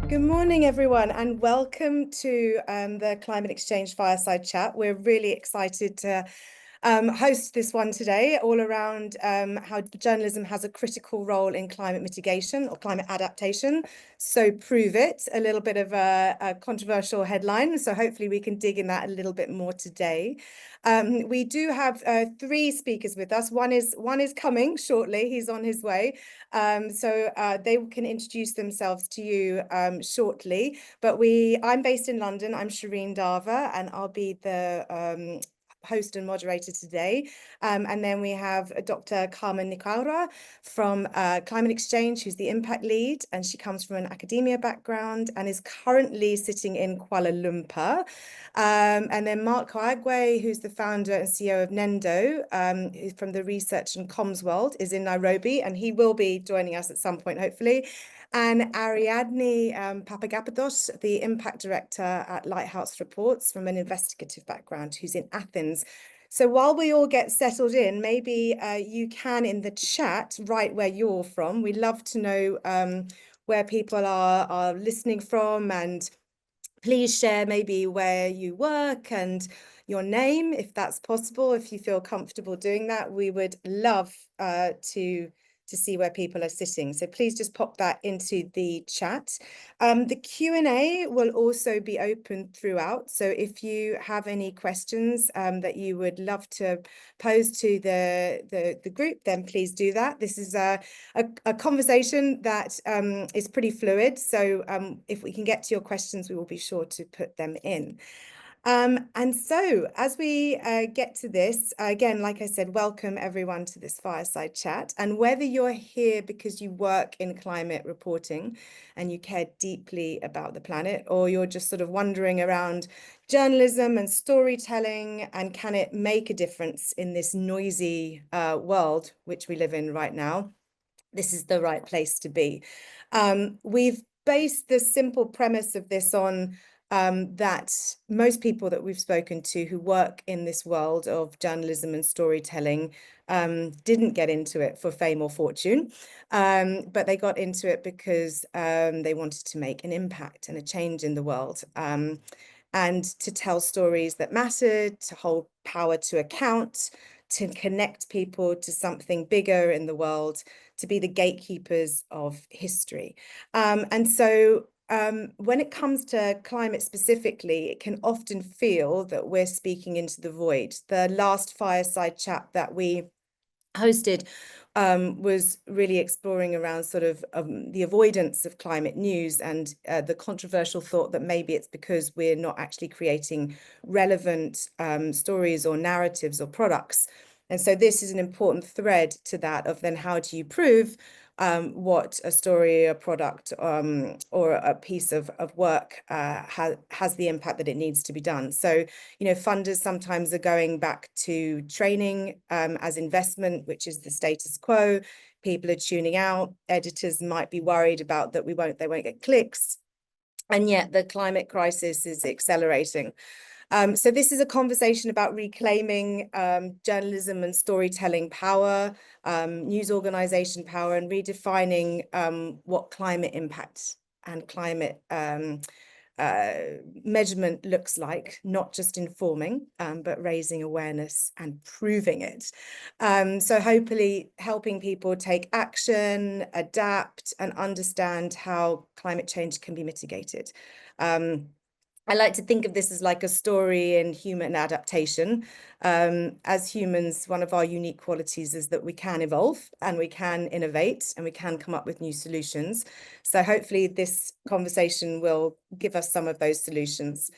Good morning, everyone, and welcome to the climateXchange Fireside Chat. We're really excited to host this one today, all around how journalism has a critical role in climate mitigation or climate adaptation. So prove it, a little bit of a controversial headline. So hopefully we can dig in that a little bit more today. We do have three speakers with us. One is coming shortly. He's on his way. So they can introduce themselves to you shortly. But I'm based in London. I'm Shireen Dava, and I'll be the host and moderator today. And then we have Dr. Carmen Nicoara from climateXchange, who's the impact lead, and she comes from an academia background and is currently sitting in Kuala Lumpur. And then Mark Coagwe, who's the founder and CEO of Nendo, who's from the research and comms world, is in Nairobi, and he will be joining us at some point, hopefully. And Ariadne Papagapatos, the impact director at Lighthouse Reports from an investigative background, who's in Athens. So while we all get settled in, maybe you can in the chat write where you're from. We'd love to know where people are listening from, and please share maybe where you work and your name, if that's possible. If you feel comfortable doing that, we would love to see where people are sitting. So please just pop that into the chat. The Q&A will also be open throughout. So if you have any questions that you would love to pose to the group, then please do that. This is a conversation that is pretty fluid. So if we can get to your questions, we will be sure to put them in. And so as we get to this, again, like I said, welcome everyone to this fireside chat. And whether you're here because you work in climate reporting and you care deeply about the planet, or you're just sort of wandering around journalism and storytelling, and can it make a difference in this noisy world which we live in right now, this is the right place to be. We've based the simple premise of this on that most people that we've spoken to who work in this world of journalism and storytelling didn't get into it for fame or fortune, but they got into it because they wanted to make an impact and a change in the world, and to tell stories that mattered, to hold power to account, to connect people to something bigger in the world, to be the gatekeepers of history. And so when it comes to climate specifically, it can often feel that we're speaking into the void. The last fireside chat that we hosted was really exploring around sort of the avoidance of climate news, and the controversial thought that maybe it's because we're not actually creating relevant stories or narratives or products. And so this is an important thread to that of then how do you prove what a story, a product, or a piece of work has the impact that it needs to be done. So, you know, funders sometimes are going back to training as investment, which is the status quo. People are tuning out. Editors might be worried about that they won't get clicks. And yet the climate crisis is accelerating. So this is a conversation about reclaiming journalism and storytelling power, news organization power, and redefining what climate impact and climate measurement looks like, not just informing, but raising awareness and proving it. So hopefully helping people take action, adapt, and understand how climate change can be mitigated. I like to think of this as like a story in human adaptation. As humans, one of our unique qualities is that we can evolve and we can innovate and we can come up with new solutions. So hopefully this conversation will give us some of those solutions.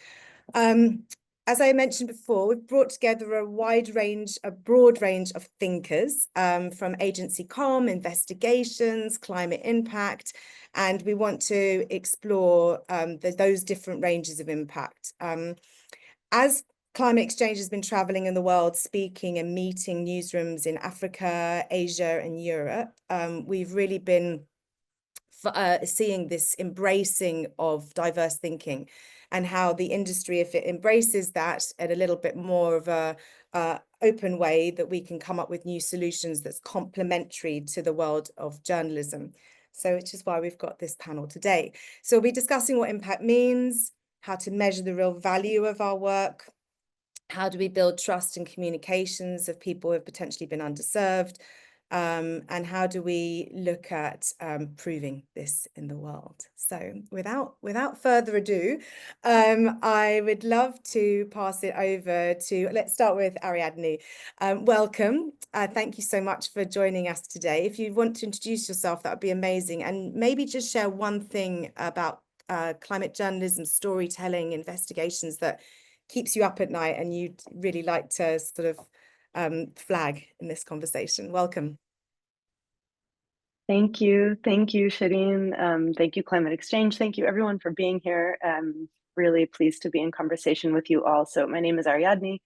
As I mentioned before, we've brought together a broad range of thinkers from agency comm, investigations, climate impact, and we want to explore those different ranges of impact. As climateXchange has been traveling in the world, speaking and meeting newsrooms in Africa, Asia, and Europe, we've really been seeing this embracing of diverse thinking, and how the industry, if it embraces that at a little bit more of a open way, that we can come up with new solutions that's complementary to the world of journalism. So which is why we've got this panel today. So we'll be discussing what impact means, how to measure the real value of our work, how do we build trust and communications of people who have potentially been underserved, and how do we look at proving this in the world? So without further ado, I would love to pass it over to, let's start with Ariadne. Welcome. Thank you so much for joining us today. If you want to introduce yourself, that would be amazing. And maybe just share one thing about climate journalism, storytelling, investigations that keeps you up at night and you'd really like to sort of flag in this conversation. Welcome. Thank you, Shireen. Thank you, climateXchange. Thank you, everyone, for being here. Really pleased to be in conversation with you all. So my name is Ariadne,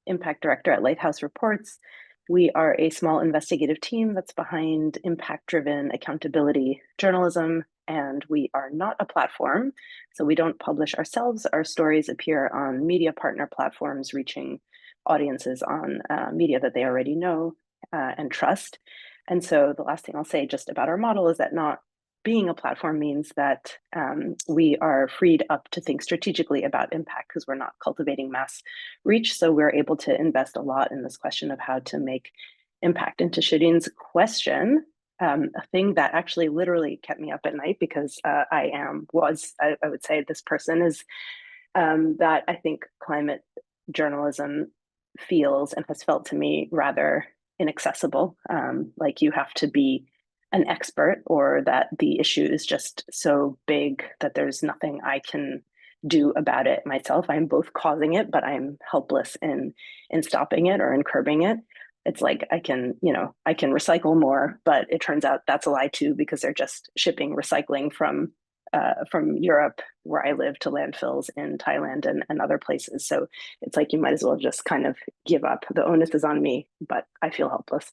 Impact Director at Lighthouse Reports. We are a small investigative team that's behind impact-driven accountability journalism, and we are not a platform, so we don't publish ourselves. Our stories appear on media partner platforms, reaching audiences on media that they already know and trust. And so the last thing I'll say just about our model is that not being a platform means that we are freed up to think strategically about impact because we're not cultivating mass reach. So we're able to invest a lot in this question of how to make impact. And to Shireen's question, a thing that actually literally kept me up at night because I would say this person is that I think climate journalism feels and has felt to me rather inaccessible. Like you have to be an expert or that the issue is just so big that there's nothing I can do about it myself. I'm both causing it, but I'm helpless in stopping it or in curbing it. It's like I can recycle more, but it turns out that's a lie too, because they're just shipping recycling from Europe, where I live, to landfills in Thailand and other places. So it's like you might as well just kind of give up. The onus is on me, but I feel helpless.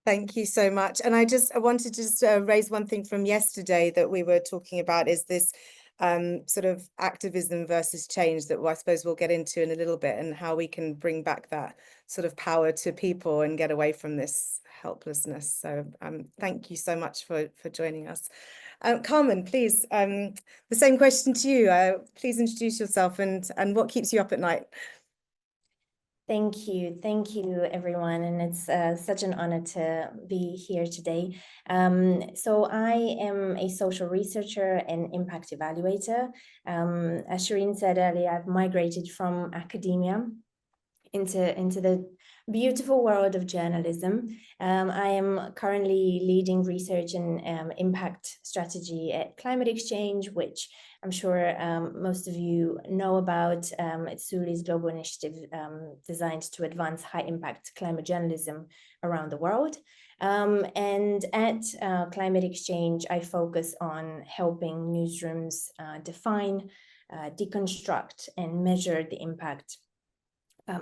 Thank you so much. And I wanted to just raise one thing from yesterday that we were talking about is this sort of activism versus change that I suppose we'll get into in a little bit, and how we can bring back that sort of power to people and get away from this helplessness. So thank you so much for joining us. Carmen, please, the same question to you. Please introduce yourself and what keeps you up at night. Thank you, everyone, and it's such an honor to be here today. So I am a social researcher and impact evaluator. As Shireen said earlier, I've migrated from academia into the beautiful world of journalism. I am currently leading research and impact strategy at climateXchange, which I'm sure most of you know about. It's Syli's global initiative designed to advance high-impact climate journalism around the world. And at climateXchange, I focus on helping newsrooms define, deconstruct, and measure the impact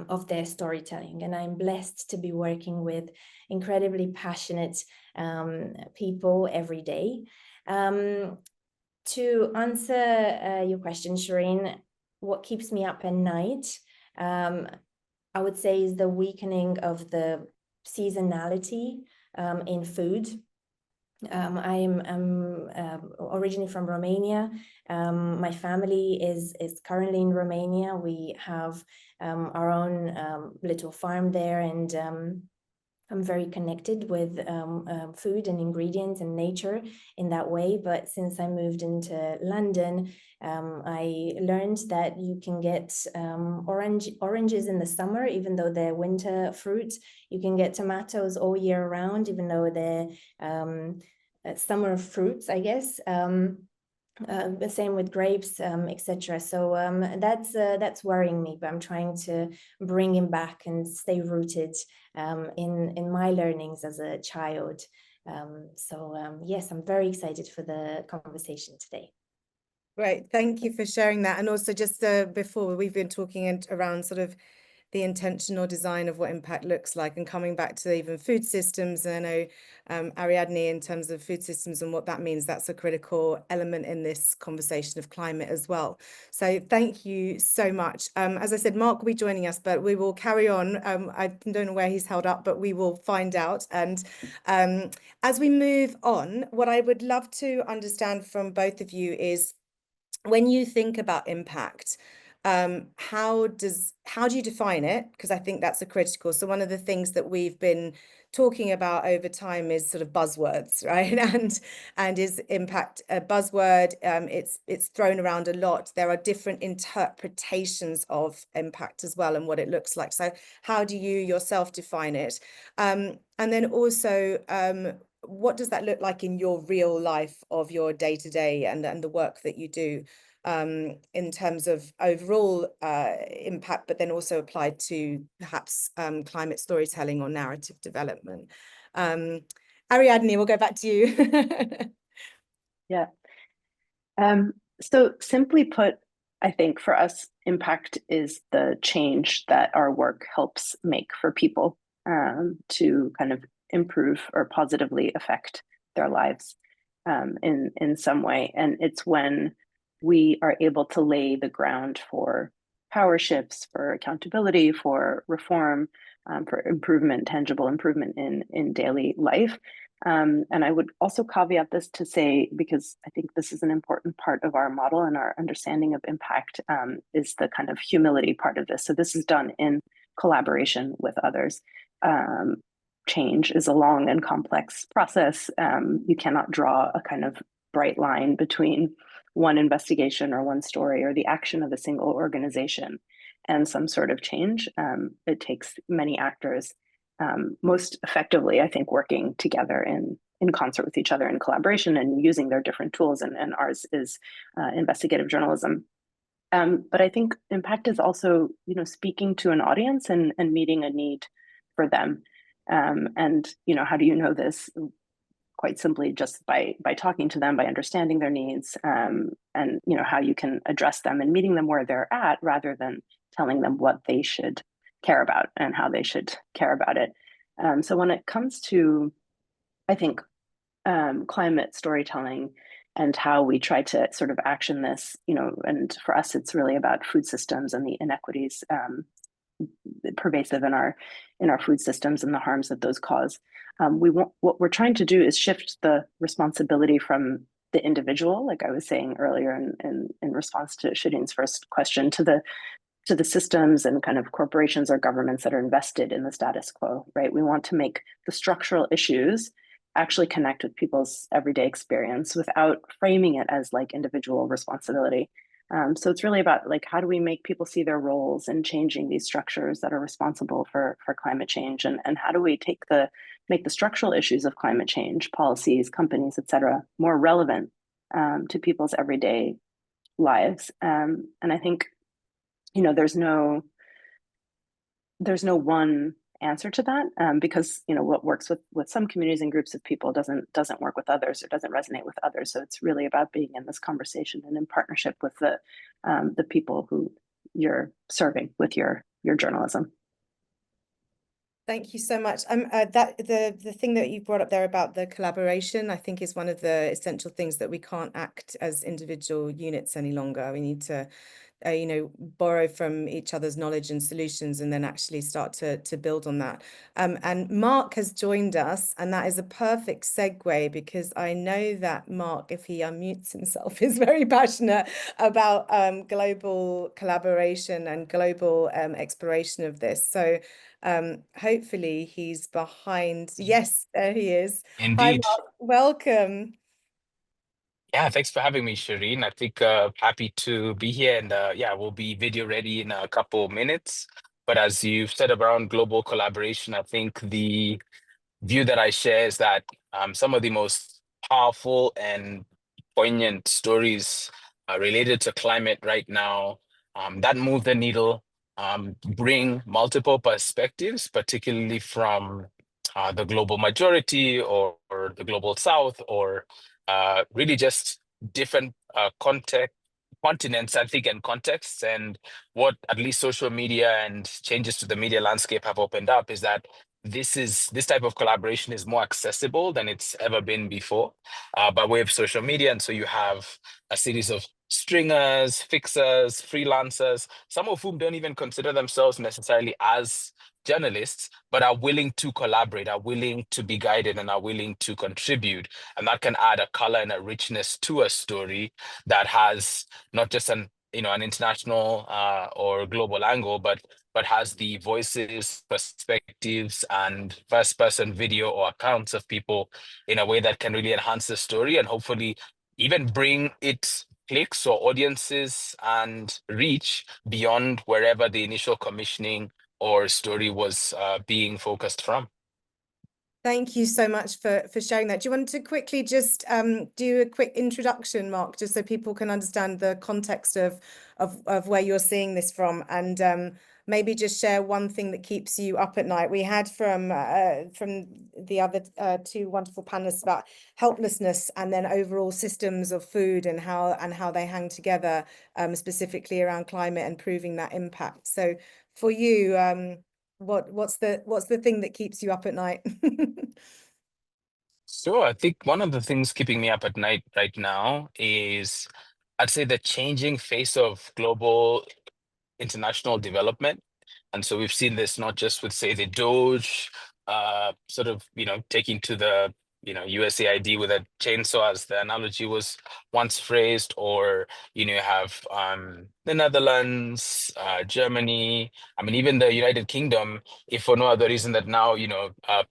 of their storytelling. And I'm blessed to be working with incredibly passionate people every day. To answer your question, Shireen, what keeps me up at night, I would say, is the weakening of the seasonality in food. I am originally from Romania. My family is currently in Romania. We have our own little farm there, and I'm very connected with food and ingredients and nature in that way. But since I moved into London, I learned that you can get oranges in the summer, even though they're winter fruit. You can get tomatoes all year round, even though they're summer fruits, I guess. The same with grapes, etc. So that's worrying me, but I'm trying to bring him back and stay rooted in my learnings as a child. Yes, I'm very excited for the conversation today. Great, thank you for sharing that. And also just before, we've been talking around sort of the intentional design of what impact looks like, and coming back to even food systems. And I know Ariadne, in terms of food systems and what that means, that's a critical element in this conversation of climate as well. So thank you so much. As I said, Mark will be joining us, but we will carry on. I don't know where he's held up, but we will find out. And as we move on, what I would love to understand from both of you is, when you think about impact, how do you define it? Because I think that's a critical. So one of the things that we've been talking about over time is sort of buzzwords, right? And is impact a buzzword? It's thrown around a lot. There are different interpretations of impact as well, and what it looks like. So how do you yourself define it? And then also, what does that look like in your real life of your day-to-day and the work that you do, in terms of overall impact, but then also applied to perhaps climate storytelling or narrative development? Ariadne, we'll go back to you. Yeah. So simply put, I think for us, impact is the change that our work helps make for people, to kind of improve or positively affect their lives in some way. And it's when we are able to lay the ground for power shifts, for accountability, for reform, for improvement, tangible improvement in daily life. And I would also caveat this to say, because I think this is an important part of our model and our understanding of impact, is the kind of humility part of this. So this is done in collaboration with others. Change is a long and complex process. You cannot draw a kind of bright line between one investigation or one story or the action of a single organization and some sort of change. It takes many actors, most effectively, I think, working together in concert with each other in collaboration and using their different tools. And ours is investigative journalism. But I think impact is also, speaking to an audience and meeting a need for them. And, how do you know this? Quite simply, just by talking to them, by understanding their needs, and how you can address them and meeting them where they're at, rather than telling them what they should care about and how they should care about it. So when it comes to, I think, climate storytelling and how we try to sort of action this, and for us, it's really about food systems and the inequities pervasive in our food systems and the harms that those cause. What we're trying to do is shift the responsibility from the individual, like I was saying earlier in response to Shireen's first question, to the systems and kind of corporations or governments that are invested in the status quo, right? We want to make the structural issues actually connect with people's everyday experience without framing it as like individual responsibility. So it's really about, like, how do we make people see their roles in changing these structures that are responsible for climate change, and how do we make the structural issues of climate change, policies, companies, et cetera, more relevant to people's everyday lives. And I think, there's no one answer to that, because what works with some communities and groups of people doesn't work with others or doesn't resonate with others. So it's really about being in this conversation and in partnership with the people who you're serving with your journalism. Thank you so much. That the thing that you brought up there about the collaboration, I think, is one of the essential things, that we can't act as individual units any longer. We need to borrow from each other's knowledge and solutions, and then actually start to build on that. And Mark has joined us, and that is a perfect segue, because I know that Mark, if he unmutes himself, is very passionate about global collaboration and global exploration of this. So hopefully he's behind. Yes, there he is. Indeed. Hi, Mark. Welcome. Yeah, thanks for having me, Shireen. I think happy to be here, and we'll be video ready in a couple minutes. But as you've said around global collaboration, I think the view that I share is that some of the most powerful and poignant stories related to climate right now that move the needle bring multiple perspectives, particularly from the global majority or the global south, or really just different continents, I think, and contexts. And what at least social media and changes to the media landscape have opened up is that this type of collaboration is more accessible than it's ever been before by way of social media. And so you have a series of stringers, fixers, freelancers, some of whom don't even consider themselves necessarily as journalists, but are willing to collaborate, are willing to be guided, and are willing to contribute. And that can add a color and a richness to a story that has not just an international or global angle, but has the voices, perspectives, and first-person video or accounts of people in a way that can really enhance the story and hopefully even bring it clicks or audiences and reach beyond wherever the initial commissioning or story was being focused from. Thank you so much for sharing that. Do you want to quickly just do a quick introduction, Mark, just so people can understand the context of where you're seeing this from, and maybe just share one thing that keeps you up at night. We had from the other two wonderful panelists about helplessness and then overall systems of food and how they hang together, specifically around climate and proving that impact. So for you, what's the thing that keeps you up at night? So I think one of the things keeping me up at night right now is, I'd say, the changing face of global international development. And so we've seen this not just with, say, the Doge sort of, taking to the, USAID with a chainsaw, as the analogy was once phrased, or, you have the Netherlands, Germany, I mean, even the United Kingdom, if for no other reason that now,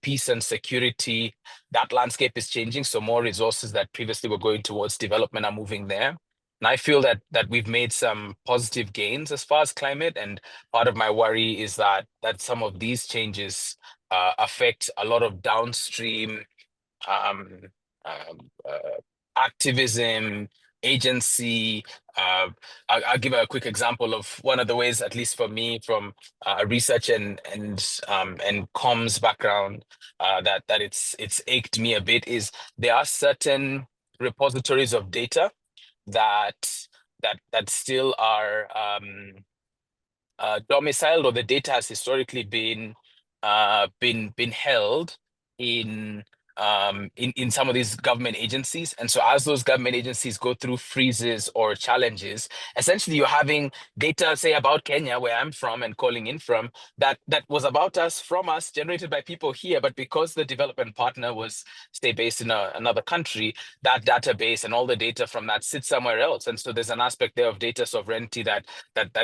peace and security, that landscape is changing. So more resources that previously were going towards development are moving there. And I feel that we've made some positive gains as far as climate. And part of my worry is that some of these changes affect a lot of downstream activism, agency. I'll give a quick example of one of the ways, at least for me, from a research and comms background, that it's ached me a bit, is there are certain repositories of data that still are domiciled, or the data has historically been held in some of these government agencies. And so as those government agencies go through freezes or challenges, essentially you're having data, say, about Kenya, where I'm from and calling in from, that was about us, from us, generated by people here, but because the development partner was, say, based in another country, that database and all the data from that sits somewhere else. And so there's an aspect there of data sovereignty that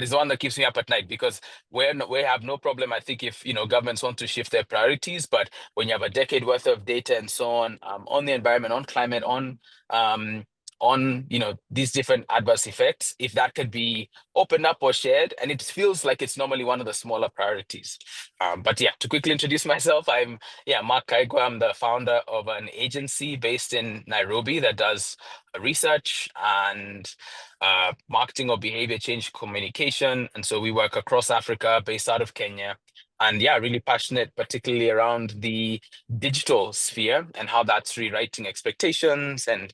is one that keeps me up at night, because we have no problem, I think, if governments want to shift their priorities, but when you have a decade worth of data and so on the environment, on climate, on these different adverse effects, if that could be opened up or shared, and it feels like it's normally one of the smaller priorities. But yeah, to quickly introduce myself, I'm Mark Kaigwa. I'm the founder of an agency based in Nairobi that does research and marketing or behavior change communication. And so we work across Africa, based out of Kenya. And yeah, really passionate, particularly around the digital sphere and how that's rewriting expectations and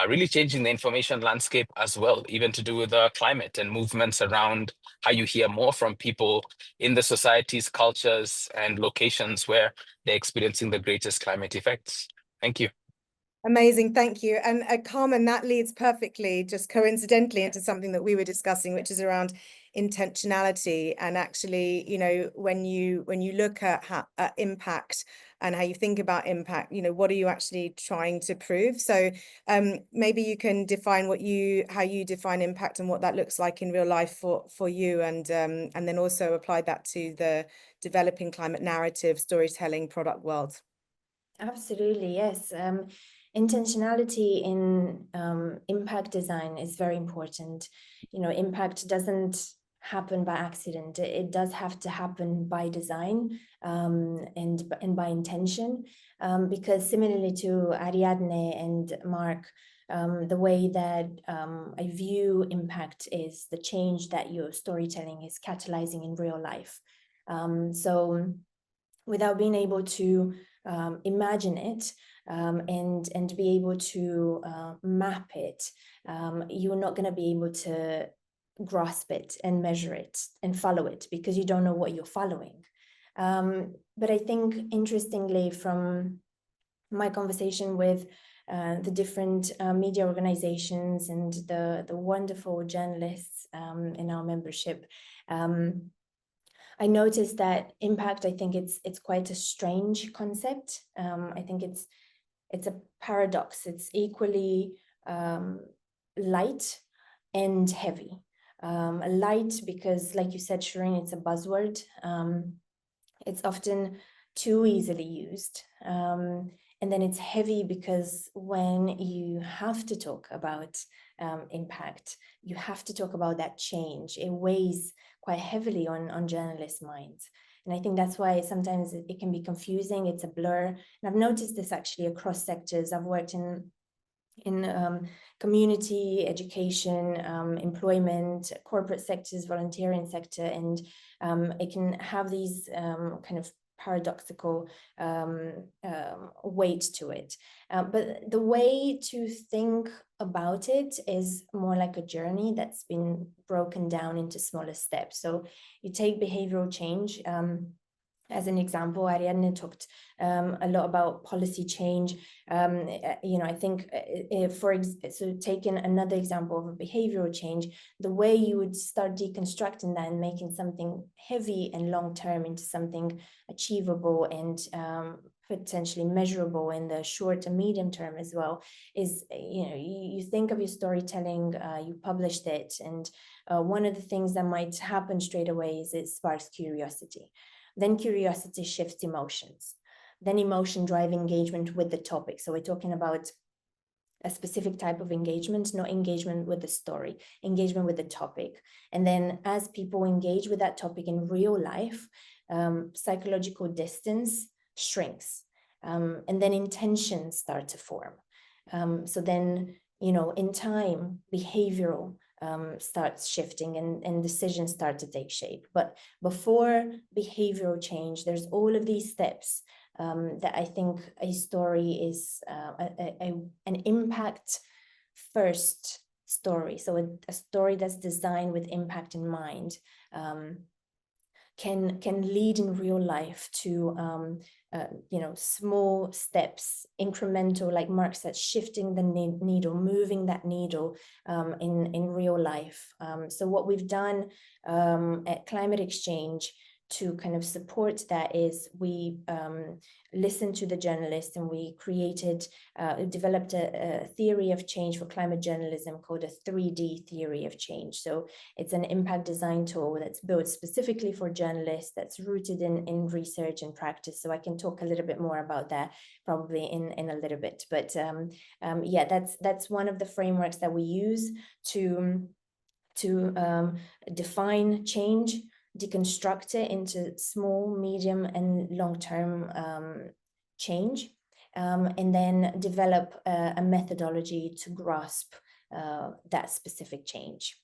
really changing the information landscape as well, even to do with climate and movements around how you hear more from people in the societies, cultures, and locations where they're experiencing the greatest climate effects. Thank you. Amazing, thank you. And Carmen, that leads perfectly, just coincidentally, into something that we were discussing, which is around intentionality. And actually, when you look at impact and how you think about impact, what are you actually trying to prove? So maybe you can define how you define impact and what that looks like in real life for you, and then also apply that to the developing climate narrative, storytelling, product world. Absolutely, yes. Intentionality in impact design is very important. Impact doesn't happen by accident. It does have to happen by design and by intention, because similarly to Ariadne and Mark, the way that I view impact is the change that your storytelling is catalyzing in real life. So without being able to imagine it and be able to map it, you're not going to be able to grasp it and measure it and follow it because you don't know what you're following. But I think, interestingly, from my conversation with the different media organizations and the wonderful journalists in our membership, I noticed that impact, I think it's quite a strange concept. I think it's a paradox. It's equally light and heavy. Light because, like you said, Shireen, it's a buzzword. It's often too easily used. And then it's heavy because when you have to talk about impact, you have to talk about that change. It weighs quite heavily on journalists' minds. And I think that's why sometimes it can be confusing. It's a blur. And I've noticed this actually across sectors. I've worked in community, education, employment, corporate sectors, volunteering sector, and it can have these kind of paradoxical weight to it. But the way to think about it is more like a journey that's been broken down into smaller steps. So you take behavioral change. As an example, Ariadne talked a lot about policy change. I think so taking another example of a behavioral change, the way you would start deconstructing that and making something heavy and long-term into something achievable and potentially measurable in the short and medium term as well is, you think of your storytelling, you published it, and one of the things that might happen straight away is it sparks curiosity. Then curiosity shifts emotions. Then emotion drive engagement with the topic. So we're talking about a specific type of engagement, not engagement with the story, engagement with the topic. And then as people engage with that topic in real life, psychological distance shrinks. And then intentions start to form. So then, in time, behavioral starts shifting and decisions start to take shape. But before behavioral change, there's all of these steps that I think a story is an impact first story. So a story that's designed with impact in mind can lead in real life to small steps, incremental, like Mark said, shifting the needle, moving that needle in real life. So what we've done at climateXchange to kind of support that is we listened to the journalists and we developed a theory of change for climate journalism called a 3D theory of change. So it's an impact design tool that's built specifically for journalists, that's rooted in research and practice. So I can talk a little bit more about that probably in a little bit. But that's one of the frameworks that we use to define change, deconstruct it into small, medium, and long-term change, and then develop a methodology to grasp that specific change.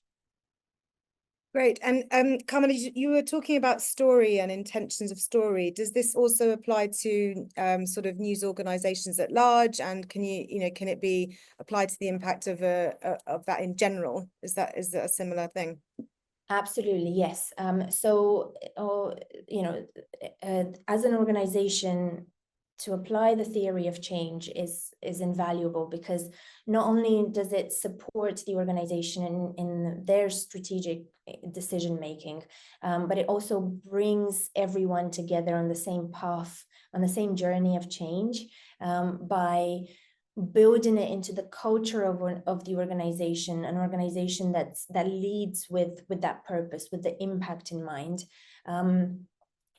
Great. And Carmen, you were talking about story and intentions of story. Does this also apply to sort of news organizations at large? And can it be applied to the impact of that in general? Is that a similar thing? Absolutely, yes. As an organization, to apply the theory of change is invaluable because not only does it support the organization in their strategic decision making, but it also brings everyone together on the same path, on the same journey of change, by building it into the culture of the organization, an organization that leads with that purpose, with the impact in mind.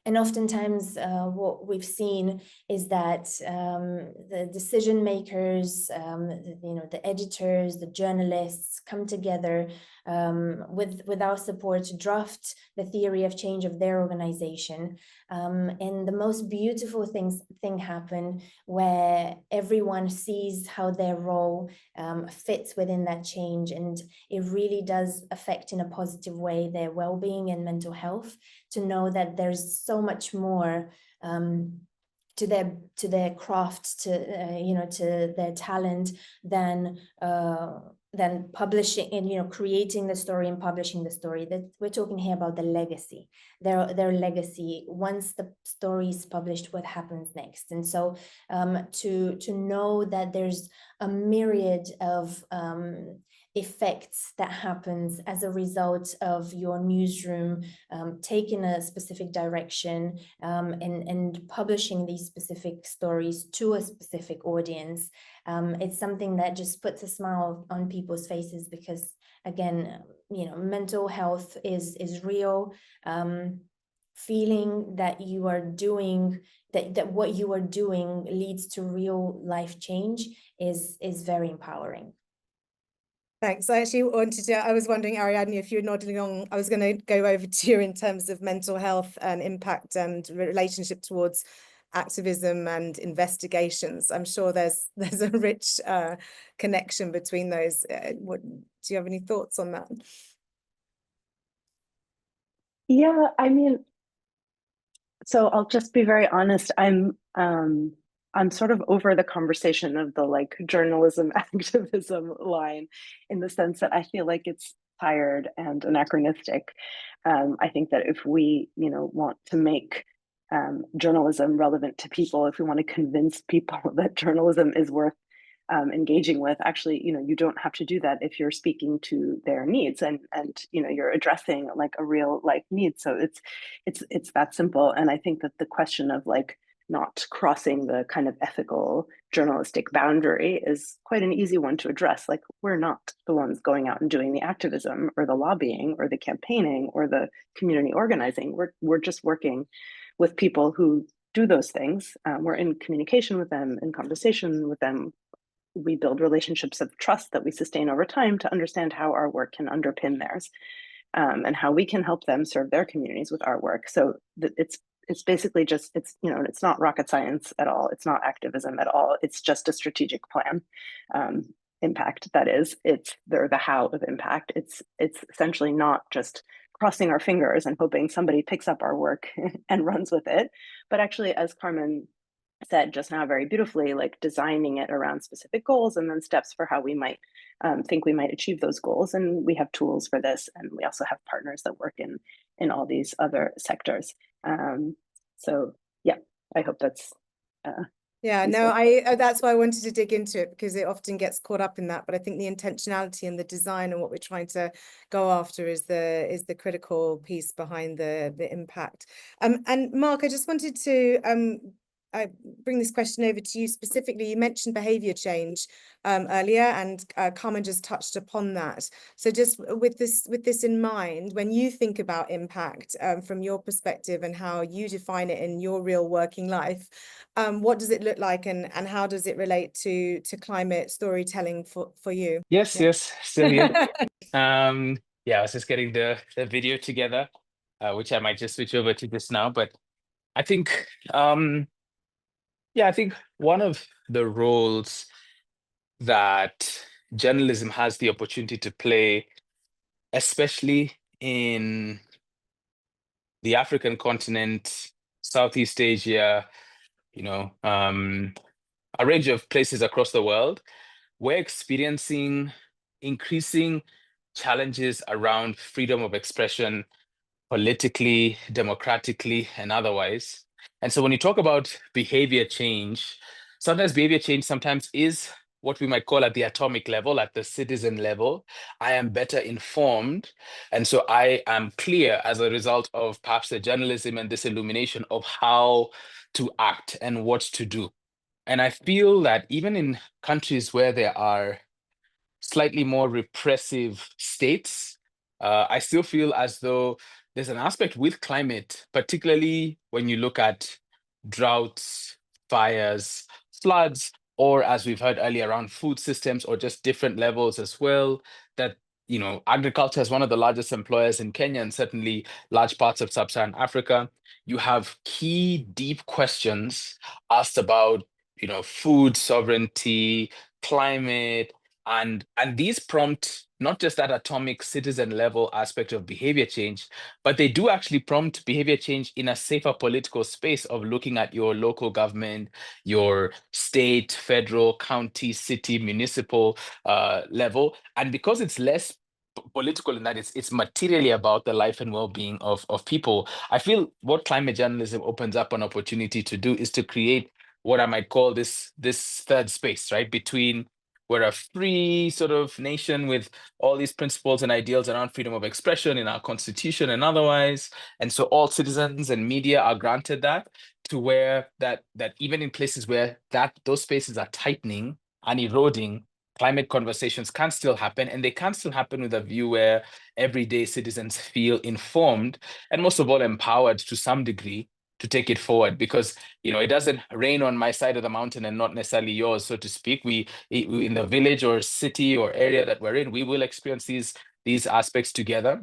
And oftentimes what we've seen is that the decision makers, the editors, the journalists come together with our support to draft the theory of change of their organization. And the most beautiful thing happen where everyone sees how their role fits within that change, and it really does affect in a positive way their well-being and mental health, to know that there's so much more to their craft, to you know, to their talent, than publishing and, you know, creating the story and publishing the story. That we're talking here about the legacy, their legacy. Once the story is published, what happens next? And so to know that there's a myriad of effects that happens as a result of your newsroom taking a specific direction and publishing these specific stories to a specific audience. It's something that just puts a smile on people's faces, because again, you know, mental health is real. Feeling that you are doing that what you are doing leads to real life change is very empowering. Thanks. I actually wanted to, I was wondering, Ariadne, if you were nodding along, I was going to go over to you in terms of mental health and impact and relationship towards activism and investigations. I'm sure there's a rich connection between those. Do you have any thoughts on that? Yeah, I mean, so I'll just be very honest. I'm sort of over the conversation of the like journalism activism line, in the sense that I feel like it's tired and anachronistic. I think that if we, you know, want to make journalism relevant to people, if we want to convince people that journalism is worth engaging with, actually, you know, you don't have to do that if you're speaking to their needs, and you know, you're addressing like a real life need. So it's that simple. And I think that the question of like not crossing the kind of ethical journalistic boundary is quite an easy one to address. Like, we're not the ones going out and doing the activism or the lobbying or the campaigning or the community organizing. We're just working with people who do those things. We're in communication with them, in conversation with them. We build relationships of trust that we sustain over time to understand how our work can underpin theirs, and how we can help them serve their communities with our work. So it's basically just, it's, you know, it's not rocket science at all. It's not activism at all. It's just a strategic plan. Impact, that is, they're the how of impact. It's essentially not just crossing our fingers and hoping somebody picks up our work and runs with it, but actually, as Carmen said just now very beautifully, like designing it around specific goals and then steps for how we might think we might achieve those goals. And we have tools for this, and we also have partners that work in all these other sectors. So yeah, I hope that's yeah, useful. no, that's why I wanted to dig into it, because it often gets caught up in that. But I think the intentionality and the design and what we're trying to go after is the critical piece behind the impact. And Mark, I just wanted to I bring this question over to you specifically. You mentioned behavior change earlier, and Carmen just touched upon that. So just with this in mind, when you think about impact from your perspective and how you define it in your real working life, what does it look like, and how does it relate to climate storytelling for you? Yes, Syli. Yeah, I was just getting the video together, which I might just switch over to this now. But I think, I think one of the roles that journalism has the opportunity to play, especially in the African continent, Southeast Asia, you know, a range of places across the world, we're experiencing increasing challenges around freedom of expression, politically, democratically, and otherwise. And so when you talk about behavior change, sometimes behavior change sometimes is what we might call at the atomic level, at the citizen level. I am better informed. And so I am clear as a result of perhaps the journalism and this illumination of how to act and what to do. And I feel that even in countries where there are slightly more repressive states, I still feel as though there's an aspect with climate, particularly when you look at droughts, fires, floods, or as we've heard earlier, around food systems, or just different levels as well, that, you know, agriculture is one of the largest employers in Kenya, and certainly large parts of sub-Saharan Africa. You have key, deep questions asked about, you know, food sovereignty, climate, and these prompt not just that atomic citizen level aspect of behavior change, but they do actually prompt behavior change in a safer political space of looking at your local government, your state, federal, county, city, municipal level. And because it's less political in that it's materially about the life and well-being of people, I feel what climate journalism opens up an opportunity to do is to create what I might call this third space, right? Between we're a free sort of nation with all these principles and ideals around freedom of expression in our constitution and otherwise. And so all citizens and media are granted that, to where that even in places where those spaces are tightening and eroding, climate conversations can still happen, and they can still happen with a view where everyday citizens feel informed and most of all empowered to some degree to take it forward, because it doesn't rain on my side of the mountain and not necessarily yours, so to speak. We in the village or city or area that we're in, we will experience these aspects together.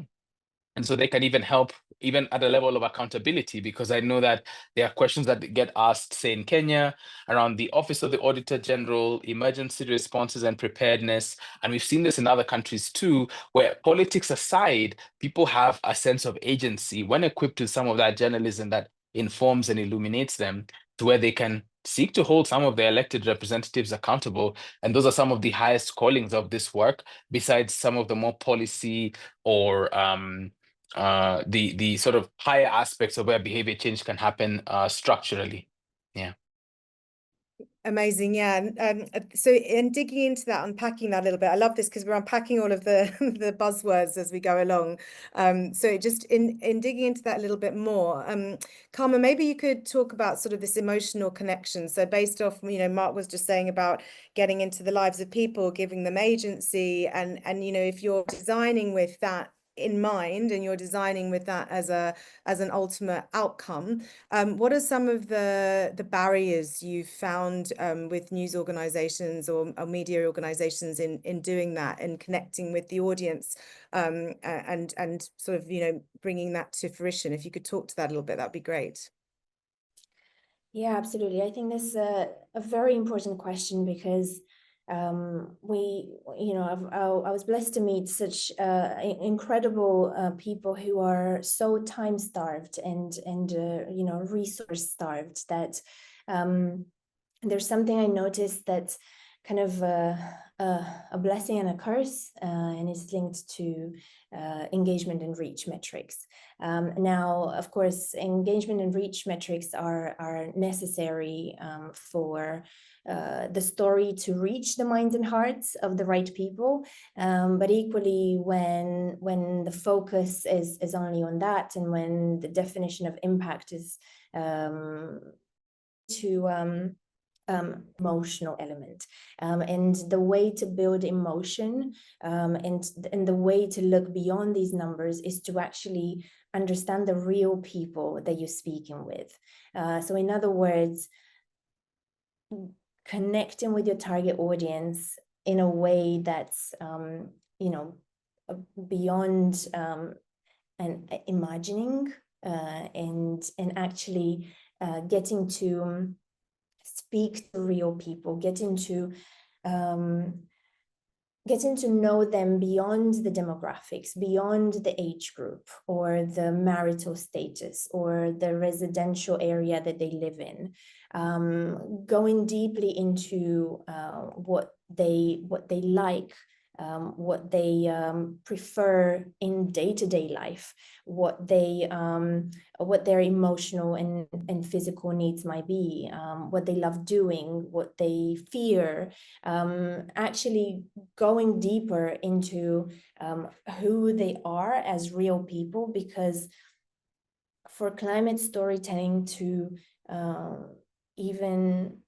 And so they can even help even at a level of accountability, because I know that there are questions that get asked, say in Kenya, around the Office of the Auditor General, emergency responses and preparedness. And we've seen this in other countries too, where politics aside, people have a sense of agency when equipped with some of that journalism that informs and illuminates them, to where they can seek to hold some of their elected representatives accountable. And those are some of the highest callings of this work, besides some of the more policy or the sort of higher aspects of where behavior change can happen structurally. Yeah. Amazing. Yeah. So in digging into that, unpacking that a little bit, I love this because we're unpacking all of the the buzzwords as we go along. So just in digging into that a little bit more, Carmen, maybe you could talk about sort of this emotional connection. So based off, Mark was just saying about getting into the lives of people, giving them agency, and if you're designing with that in mind and you're designing with that as an ultimate outcome, what are some of the barriers you've found with news organizations or media organizations in doing that and connecting with the audience, and sort of bringing that to fruition? If you could talk to that a little bit, that'd be great. Yeah, absolutely. I think that's a very important question, because I was blessed to meet such incredible people who are so time starved and resource starved, that there's something I noticed that's kind of a blessing and a curse, and it's linked to engagement and reach metrics. Now, of course, engagement and reach metrics are necessary for the story to reach the minds and hearts of the right people. But equally, when the focus is only on that, and when the definition of impact is emotional element, and the way to build emotion, and the way to look beyond these numbers is to actually understand the real people that you're speaking with. So in other words, connecting with your target audience in a way that's beyond and imagining, and actually getting to speak to real people, getting to know them beyond the demographics, beyond the age group or the marital status or the residential area that they live in, going deeply into what they like, what they prefer in day-to-day life, what their emotional and physical needs might be, what they love doing, what they fear, actually going deeper into who they are as real people. Because for climate storytelling to even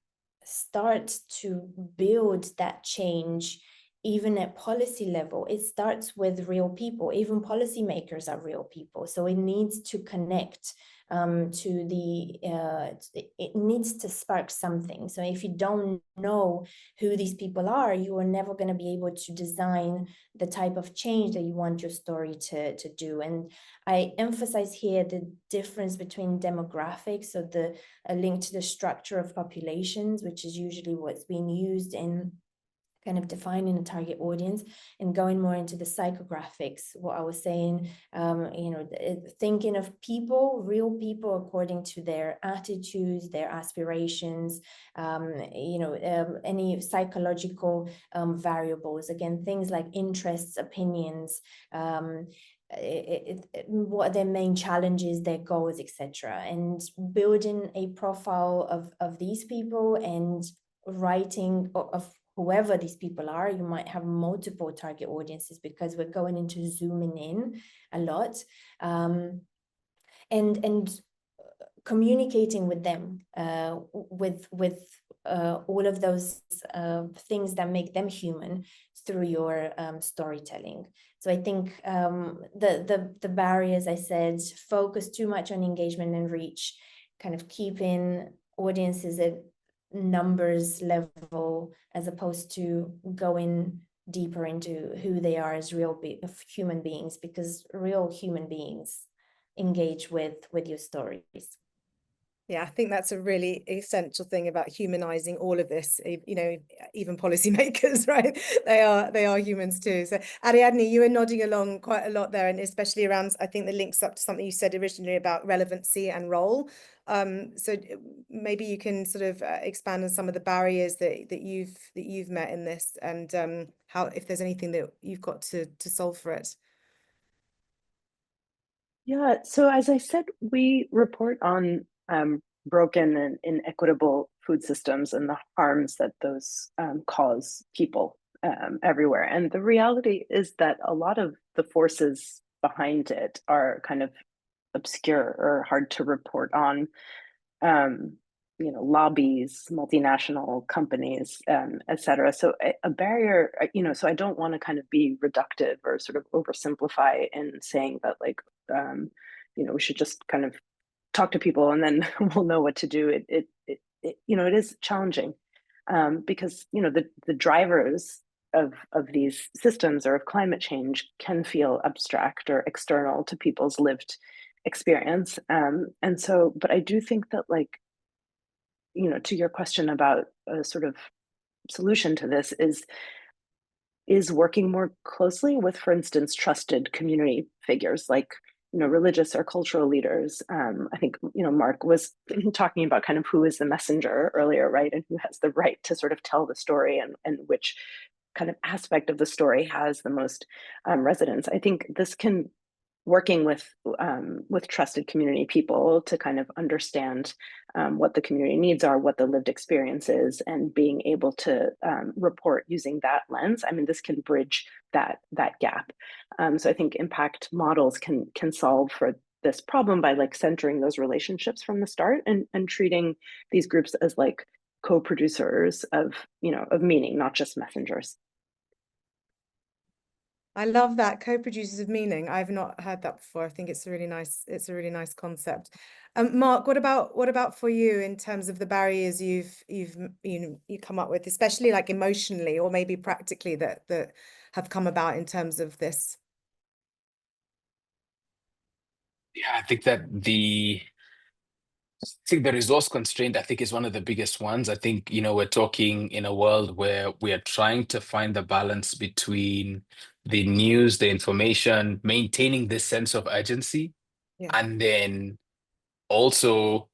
start to build that change, even at policy level, it starts with real people. Even policymakers are real people. So it needs to connect it needs to spark something. So if you don't know who these people are, you are never going to be able to design the type of change that you want your story to do. And I emphasize here the difference between demographics, so a link to the structure of populations, which is usually what's being used in kind of defining a target audience and going more into the psychographics, what I was saying, thinking of people, real people, according to their attitudes, their aspirations, any psychological variables, again, things like interests, opinions, what are their main challenges, their goals, etc., and building a profile of these people and writing of whoever these people are. You might have multiple target audiences because we're going into zooming in a lot, and communicating with them with all of those things that make them human through your storytelling. So I think the barriers, I said, focus too much on engagement and reach, kind of keeping audiences at numbers level as opposed to going deeper into who they are as real human beings, because real human beings engage with your stories. Yeah, I think that's a really essential thing about humanizing all of this, even policymakers, right? They are humans too. So Ariadne, you were nodding along quite a lot there, and especially around, I think, the links up to something you said originally about relevancy and role. So maybe you can sort of expand on some of the barriers that you've met in this, and how, if there's anything that you've got to solve for it. Yeah, so as I said, we report on broken and inequitable food systems and the harms that those cause people everywhere. And the reality is that a lot of the forces behind it are kind of obscure or hard to report on. Lobbies, multinational companies, et cetera. So a barrier, so I don't want to kind of be reductive or sort of oversimplify in saying that, like, we should just kind of talk to people and then we'll know what to do. It is challenging because, the drivers of these systems or of climate change can feel abstract or external to people's lived experience. And so, but I do think that, like, to your question about a sort of solution to this is working more closely with, for instance, trusted community figures like, religious or cultural leaders. I think, Mark was talking about kind of who is the messenger earlier, right? And who has the right to sort of tell the story, and which kind of aspect of the story has the most resonance. I think this can, working with trusted community people to kind of understand what the community needs are, what the lived experience is, and being able to report using that lens. I mean, this can bridge that gap. So I think impact models can solve for this problem by, like, centering those relationships from the start and treating these groups as, like, co-producers of meaning, not just messengers. I love that, co-producers of meaning. I've not heard that before. I think it's a really nice concept. Mark, what about for you in terms of the barriers you come up with, especially like emotionally or maybe practically that have come about in terms of this? Yeah, I think the resource constraint, I think, is one of the biggest ones. I think, we're talking in a world where we are trying to find the balance between the news, the information, maintaining this sense of urgency, Yeah. and then also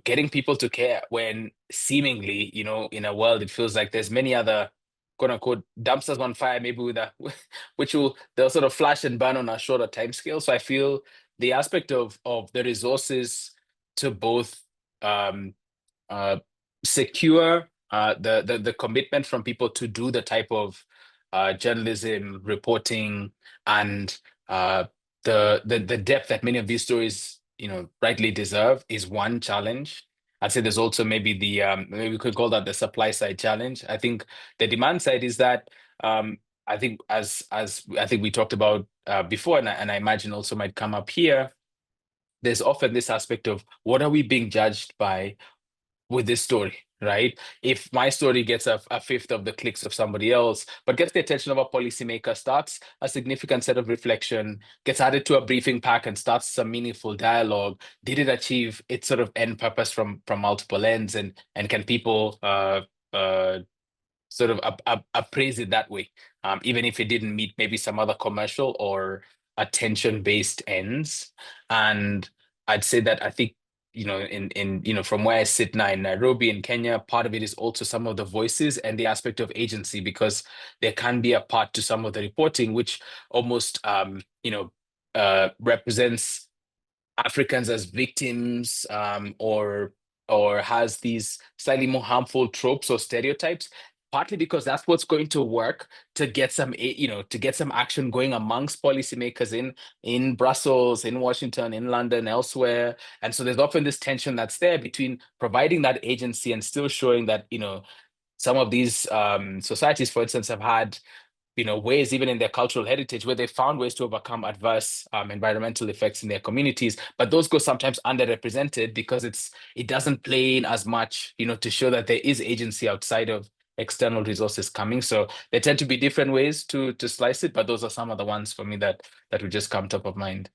getting people to care when seemingly, in a world, it feels like there's many other quote unquote dumpsters on fire, maybe they'll sort of flash and burn on a shorter time scale. So I feel the aspect of the resources to both secure the commitment from people to do the type of journalism, reporting, and the depth that many of these stories, rightly deserve, is one challenge. I'd say there's also maybe maybe we could call that the supply side challenge. I think the demand side is that I think as I think we talked about before, and I imagine also might come up here, there's often this aspect of what are we being judged by with this story, right? If my story gets a fifth of the clicks of somebody else, but gets the attention of a policymaker, starts a significant set of reflection, gets added to a briefing pack and starts some meaningful dialogue, did it achieve its sort of end purpose from multiple ends? And can people sort of appraise it that way, even if it didn't meet maybe some other commercial or attention-based ends. And I'd say that I think, from where I sit now in Nairobi in Kenya, part of it is also some of the voices and the aspect of agency, because there can be a part to some of the reporting which almost represents Africans as victims, or has these slightly more harmful tropes or stereotypes, partly because that's what's going to work to get some action going amongst policymakers in Brussels, in Washington, in London, elsewhere. And so there's often this tension that's there between providing that agency and still showing that some of these societies, for instance, have had ways, even in their cultural heritage, where they found ways to overcome adverse environmental effects in their communities. But those go sometimes underrepresented because it doesn't play in as much, to show that there is agency outside of external resources coming. So there tend to be different ways to slice it, but those are some of the ones for me that would just come top of mind.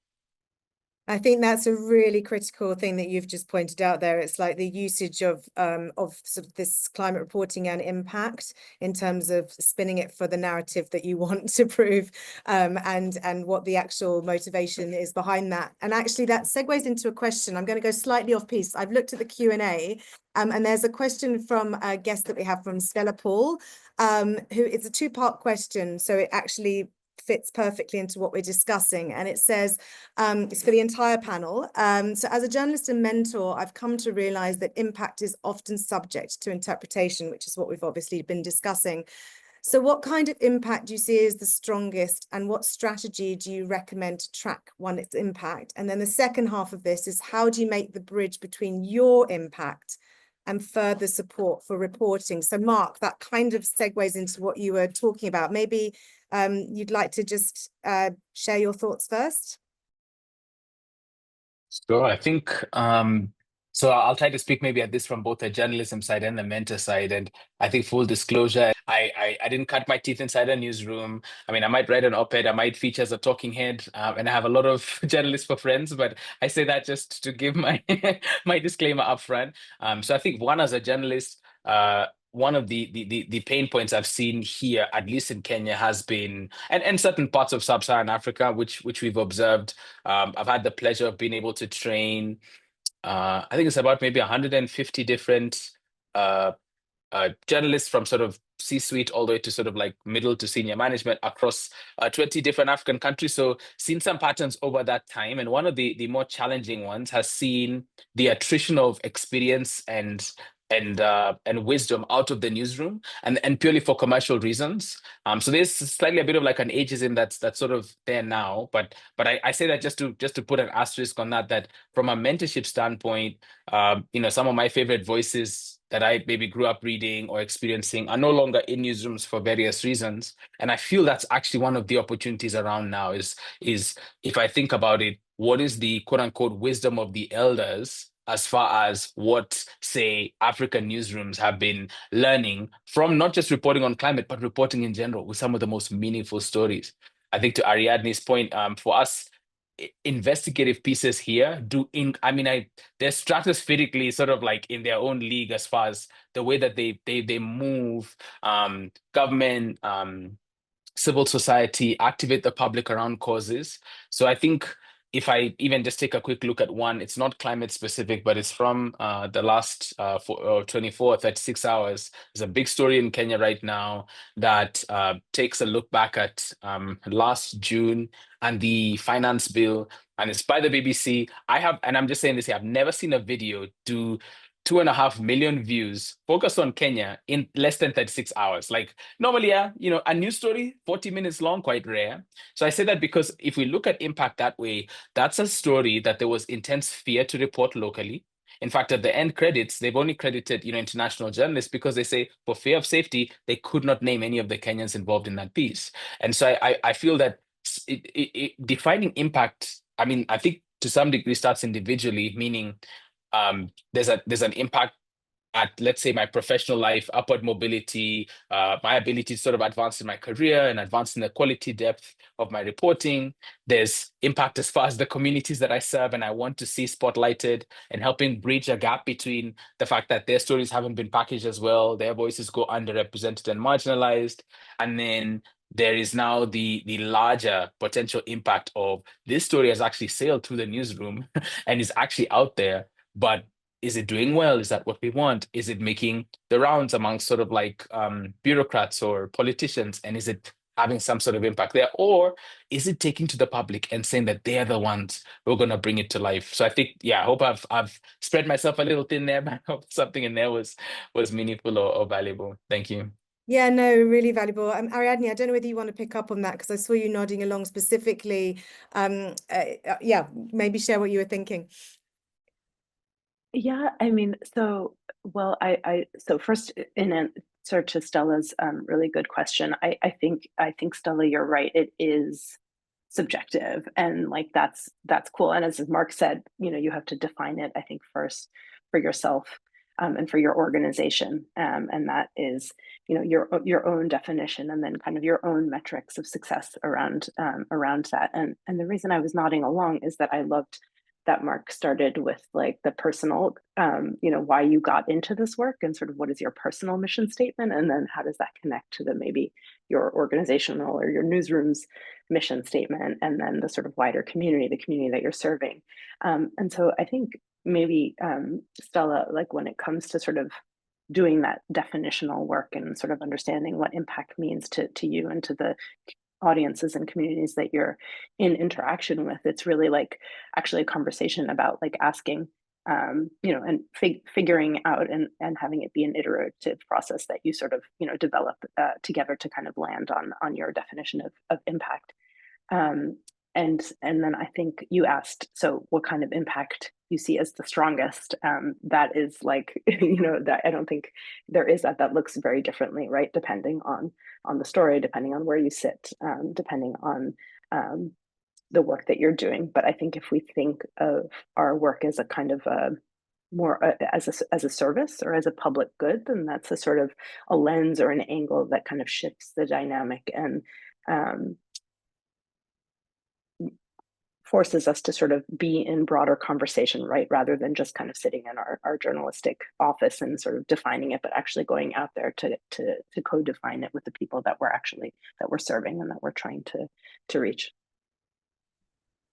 I think that's a really critical thing that you've just pointed out there. It's like the usage of sort of this climate reporting and impact in terms of spinning it for the narrative that you want to prove, and what the actual motivation is behind that. And actually that segues into a question. I'm going to go slightly off piece. I've looked at the Q&A, and there's a question from a guest that we have from Stella Paul, who it's a two-part question. So it actually fits perfectly into what we're discussing, and it says it's for the entire panel. So as a journalist and mentor, I've come to realize that impact is often subject to interpretation, which is what we've obviously been discussing. So what kind of impact do you see is the strongest, and what strategy do you recommend to track its impact? And then the second half of this is, how do you make the bridge between your impact and further support for reporting? So Mark, that kind of segues into what you were talking about. Maybe you'd like to just share your thoughts first? So I think so I'll try to speak maybe at this from both the journalism side and the mentor side. And I think, full disclosure, I didn't cut my teeth inside a newsroom. I mean, I might write an op-ed, I might feature as a talking head, and I have a lot of journalists for friends, but I say that just to give my my disclaimer up front. So I think, one, as a journalist, one of the pain points I've seen here, at least in Kenya, has been, and certain parts of sub-Saharan Africa, which we've observed. I've had the pleasure of being able to train, I think it's about maybe 150 different journalists from sort of C-suite all the way to sort of like middle to senior management across 20 different African countries. So seen some patterns over that time. And one of the more challenging ones has seen the attrition of experience and wisdom out of the newsroom, and purely for commercial reasons. So there's slightly a bit of like an ageism that's sort of there now, but I say that just to put an asterisk on that from a mentorship standpoint, some of my favorite voices that I maybe grew up reading or experiencing are no longer in newsrooms for various reasons. And I feel that's actually one of the opportunities around now is if I think about it, what is the quote unquote wisdom of the elders as far as what, say, African newsrooms have been learning from not just reporting on climate, but reporting in general with some of the most meaningful stories. I think, to Ariadne's point, for us, investigative pieces here they're stratospherically sort of like in their own league as far as the way that they move government, civil society, activate the public around causes. So I think, if I even just take a quick look at one, it's not climate specific, but it's from the last 24 or 36 hours. There's a big story in Kenya right now that takes a look back at last June and the finance bill, and it's by the BBC. And I'm just saying this here, I've never seen a video do 2.5 million views focused on Kenya in less than 36 hours. Like, normally, a news story, 40 minutes long, quite rare. So I say that because if we look at impact that way, that's a story that there was intense fear to report locally. In fact, at the end credits, they've only credited, international journalists, because they say for fear of safety, they could not name any of the Kenyans involved in that piece. And so I feel that defining impact, I think to some degree starts individually, meaning there's an impact at, let's say, my professional life, upward mobility, my ability to sort of advance in my career and advance in the quality depth of my reporting. There's impact as far as the communities that I serve and I want to see spotlighted, and helping bridge a gap between the fact that their stories haven't been packaged as well, their voices go underrepresented and marginalized. And then there is now the larger potential impact of this story has actually sailed through the newsroom and is actually out there, but is it doing well? Is that what we want? Is it making the rounds amongst sort of like bureaucrats or politicians? And is it having some sort of impact there? Or is it taking to the public and saying that they're the ones who are going to bring it to life? So I think, yeah, I hope I've spread myself a little thin there, but I hope something in there was meaningful or valuable. Thank you. Yeah, no, really valuable. Ariadne, I don't know whether you want to pick up on that because I saw you nodding along specifically. Yeah, maybe share what you were thinking. Yeah, I mean, so, well, so first, in answer to Stella's really good question, I think Stella, you're right. It is subjective, and like that's cool. And as Mark said, you have to define it, I think, first for yourself and for your organization, and that is, your own definition, and then kind of your own metrics of success around that. And the reason I was nodding along is that I loved that Mark started with like the personal, why you got into this work and sort of what is your personal mission statement, and then how does that connect to the maybe your organizational or your newsroom's mission statement, and then the sort of wider community, the community that you're serving. And so I think maybe Stella, like when it comes to sort of doing that definitional work and sort of understanding what impact means to you and to the audiences and communities that you're in interaction with, it's really like actually a conversation about like asking, and figuring out and having it be an iterative process that you sort of, develop together to kind of land on your definition of impact. And then I think you asked, so what kind of impact you see as the strongest? That is like, that I don't think there is that looks very differently, right? Depending on the story, depending on where you sit, depending on the work that you're doing. But I think if we think of our work as a kind of more as a service or as a public good, then that's a sort of a lens or an angle that kind of shifts the dynamic and forces us to sort of be in broader conversation, right? Rather than just kind of sitting in our journalistic office and sort of defining it, but actually going out there to co-define it with the people that we're serving and that we're trying to reach.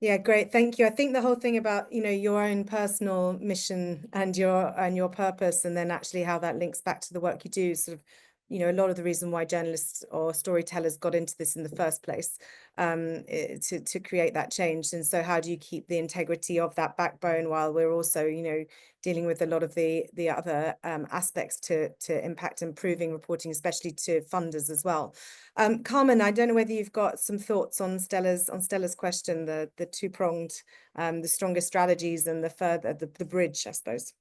Yeah, great. Thank you. I think the whole thing about, your own personal mission and your purpose, and then actually how that links back to the work you do, sort of, a lot of the reason why journalists or storytellers got into this in the first place, to create that change. And so how do you keep the integrity of that backbone while we're also, dealing with a lot of the other aspects to impact improving reporting, especially to funders as well. Carmen, I don't know whether you've got some thoughts on Stella's question, the two-pronged, the strongest strategies and the bridge, I suppose.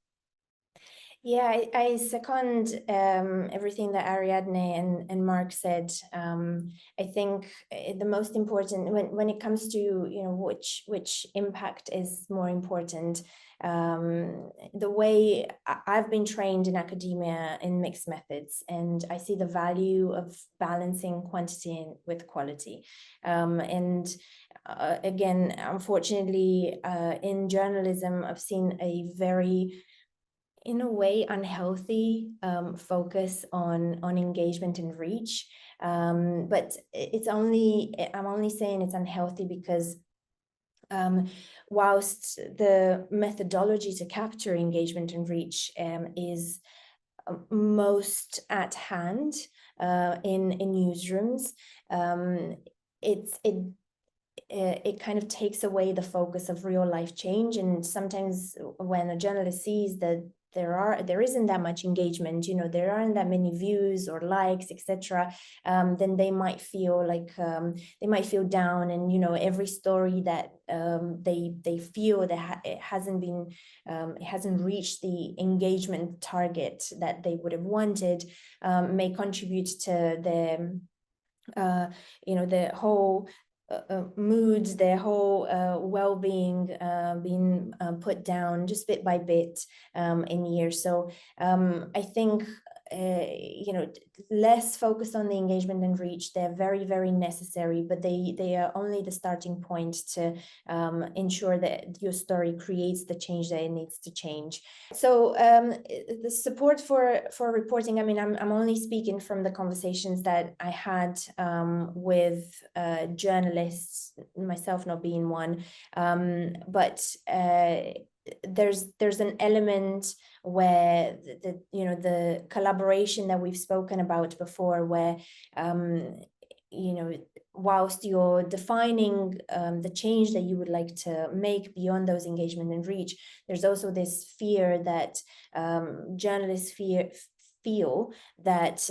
Yeah, I second everything that Ariadne and Mark said. I think the most important when it comes to which impact is more important. The way I've been trained in academia in mixed methods, and I see the value of balancing quantity with quality. Again, unfortunately, in journalism, I've seen a very, in a way, unhealthy focus on engagement and reach. But I'm only saying it's unhealthy because whilst the methodology to capture engagement and reach is most at hand in newsrooms, it kind of takes away the focus of real life change. And sometimes when a journalist sees that there isn't that much engagement, there aren't that many views or likes, etc., then they might feel like they might feel down, and every story that they feel that it hasn't reached the engagement target that they would have wanted may contribute to the whole moods, their whole well-being being put down just bit by bit in years. So I think less focused on the engagement and reach. They're very, very necessary, but they are only the starting point to ensure that your story creates the change that it needs to change. So the support for reporting, I mean, I'm only speaking from the conversations that I had with journalists, myself not being one, but there's an element where the collaboration that we've spoken about before, where whilst you're defining the change that you would like to make beyond those engagement and reach, there's also this fear that journalists feel that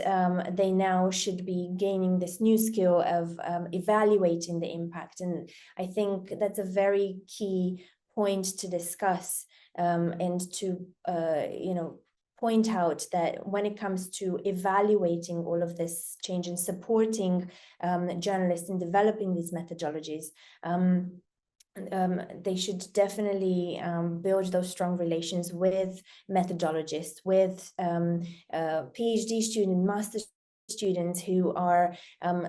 they now should be gaining this new skill of evaluating the impact. And I think that's a very key point to discuss and to point out that when it comes to evaluating all of this change and supporting journalists in developing these methodologies, they should definitely build those strong relations with methodologists, with PhD students, master's students who are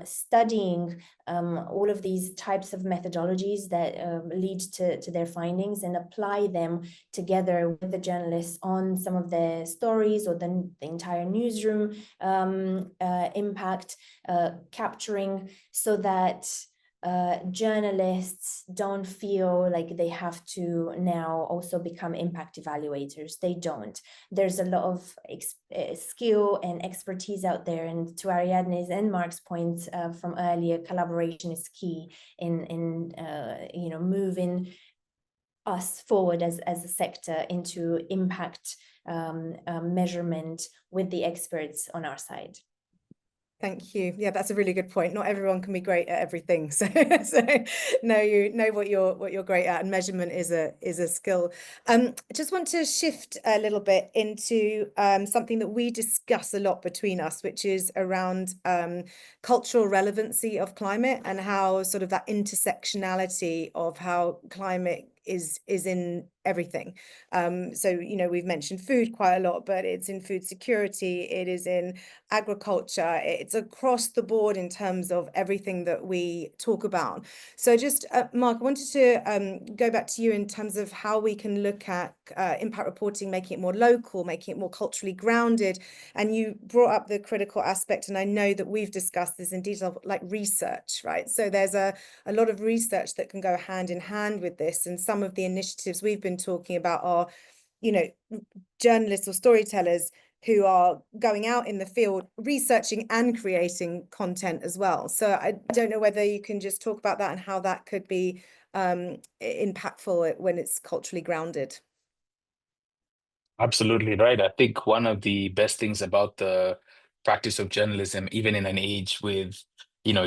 studying all of these types of methodologies that lead to their findings, and apply them together with the journalists on some of their stories or the entire newsroom impact capturing, so that journalists don't feel like they have to now also become impact evaluators. They don't. There's a lot of skill and expertise out there, and to Ariadne's and Mark's points from earlier, collaboration is key in moving us forward as a sector into impact measurement with the experts on our side. Thank you. Yeah, that's a really good point. Not everyone can be great at everything. So no, you know what you're great at, and measurement is a skill. I just want to shift a little bit into something that we discuss a lot between us, which is around cultural relevancy of climate, and how sort of that intersectionality of how climate is in everything. So we've mentioned food quite a lot, but it's in food security, it is in agriculture, it's across the board in terms of everything that we talk about. So just Mark, I wanted to go back to you in terms of how we can look at impact reporting, making it more local, making it more culturally grounded. And you brought up the critical aspect, and I know that we've discussed this in detail, like research, right? So there's a lot of research that can go hand in hand with this, and some of the initiatives we've been talking about are, journalists or storytellers who are going out in the field, researching and creating content as well. So I don't know whether you can just talk about that and how that could be impactful when it's culturally grounded. Absolutely right. I think one of the best things about the practice of journalism, even in an age with,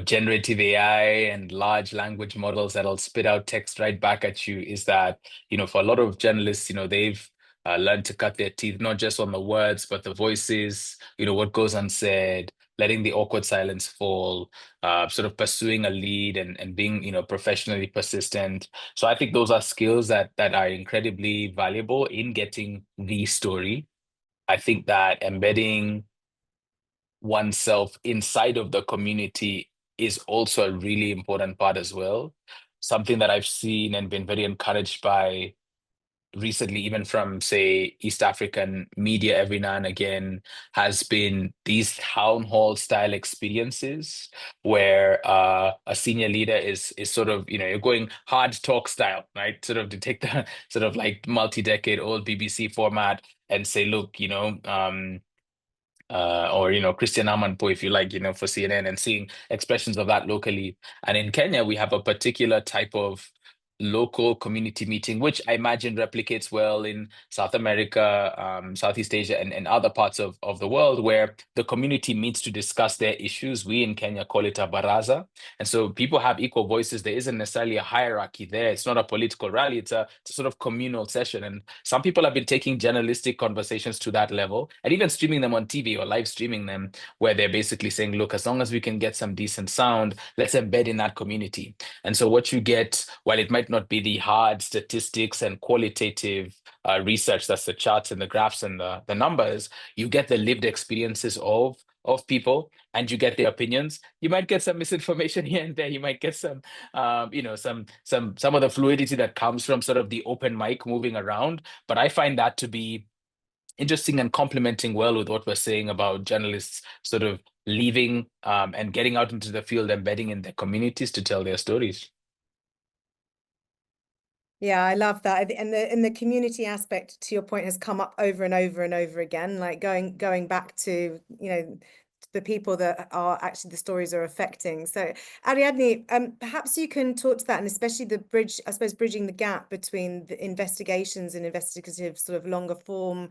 generative AI and large language models that'll spit out text right back at you, is that, for a lot of journalists, they've learned to cut their teeth, not just on the words, but the voices, what goes unsaid, letting the awkward silence fall, sort of pursuing a lead and being, professionally persistent. So I think those are skills that are incredibly valuable in getting the story. I think that embedding oneself inside of the community is also a really important part as well. Something that I've seen and been very encouraged by recently, even from, say, East African media every now and again, has been these town hall style experiences where a senior leader is sort of, you're going hard talk style, right? Sort of to take the sort of like multi-decade old BBC format and say, look, or Christian Amanpour, if you like, for CNN, and seeing expressions of that locally. And in Kenya, we have a particular type of local community meeting, which I imagine replicates well in South America, Southeast Asia, and other parts of the world, where the community meets to discuss their issues. We in Kenya call it a baraza. And so people have equal voices. There isn't necessarily a hierarchy there. It's not a political rally. It's a sort of communal session. And some people have been taking journalistic conversations to that level and even streaming them on TV or live streaming them, where they're basically saying, look, as long as we can get some decent sound, let's embed in that community. And so what you get, while it might not be the hard statistics and qualitative research, that's the charts and the graphs and the numbers, you get the lived experiences of people, and you get their opinions. You might get some misinformation here and there. You might get some, some of the fluidity that comes from sort of the open mic moving around. But I find that to be interesting and complementing well with what we're saying about journalists sort of leaving and getting out into the field, embedding in their communities to tell their stories. Yeah, I love that. And the community aspect, to your point, has come up over and over and over again, like going back to, the people that are actually the stories are affecting. So Ariadne, perhaps you can talk to that, and especially the bridge, I suppose, bridging the gap between the investigations and investigative sort of longer form,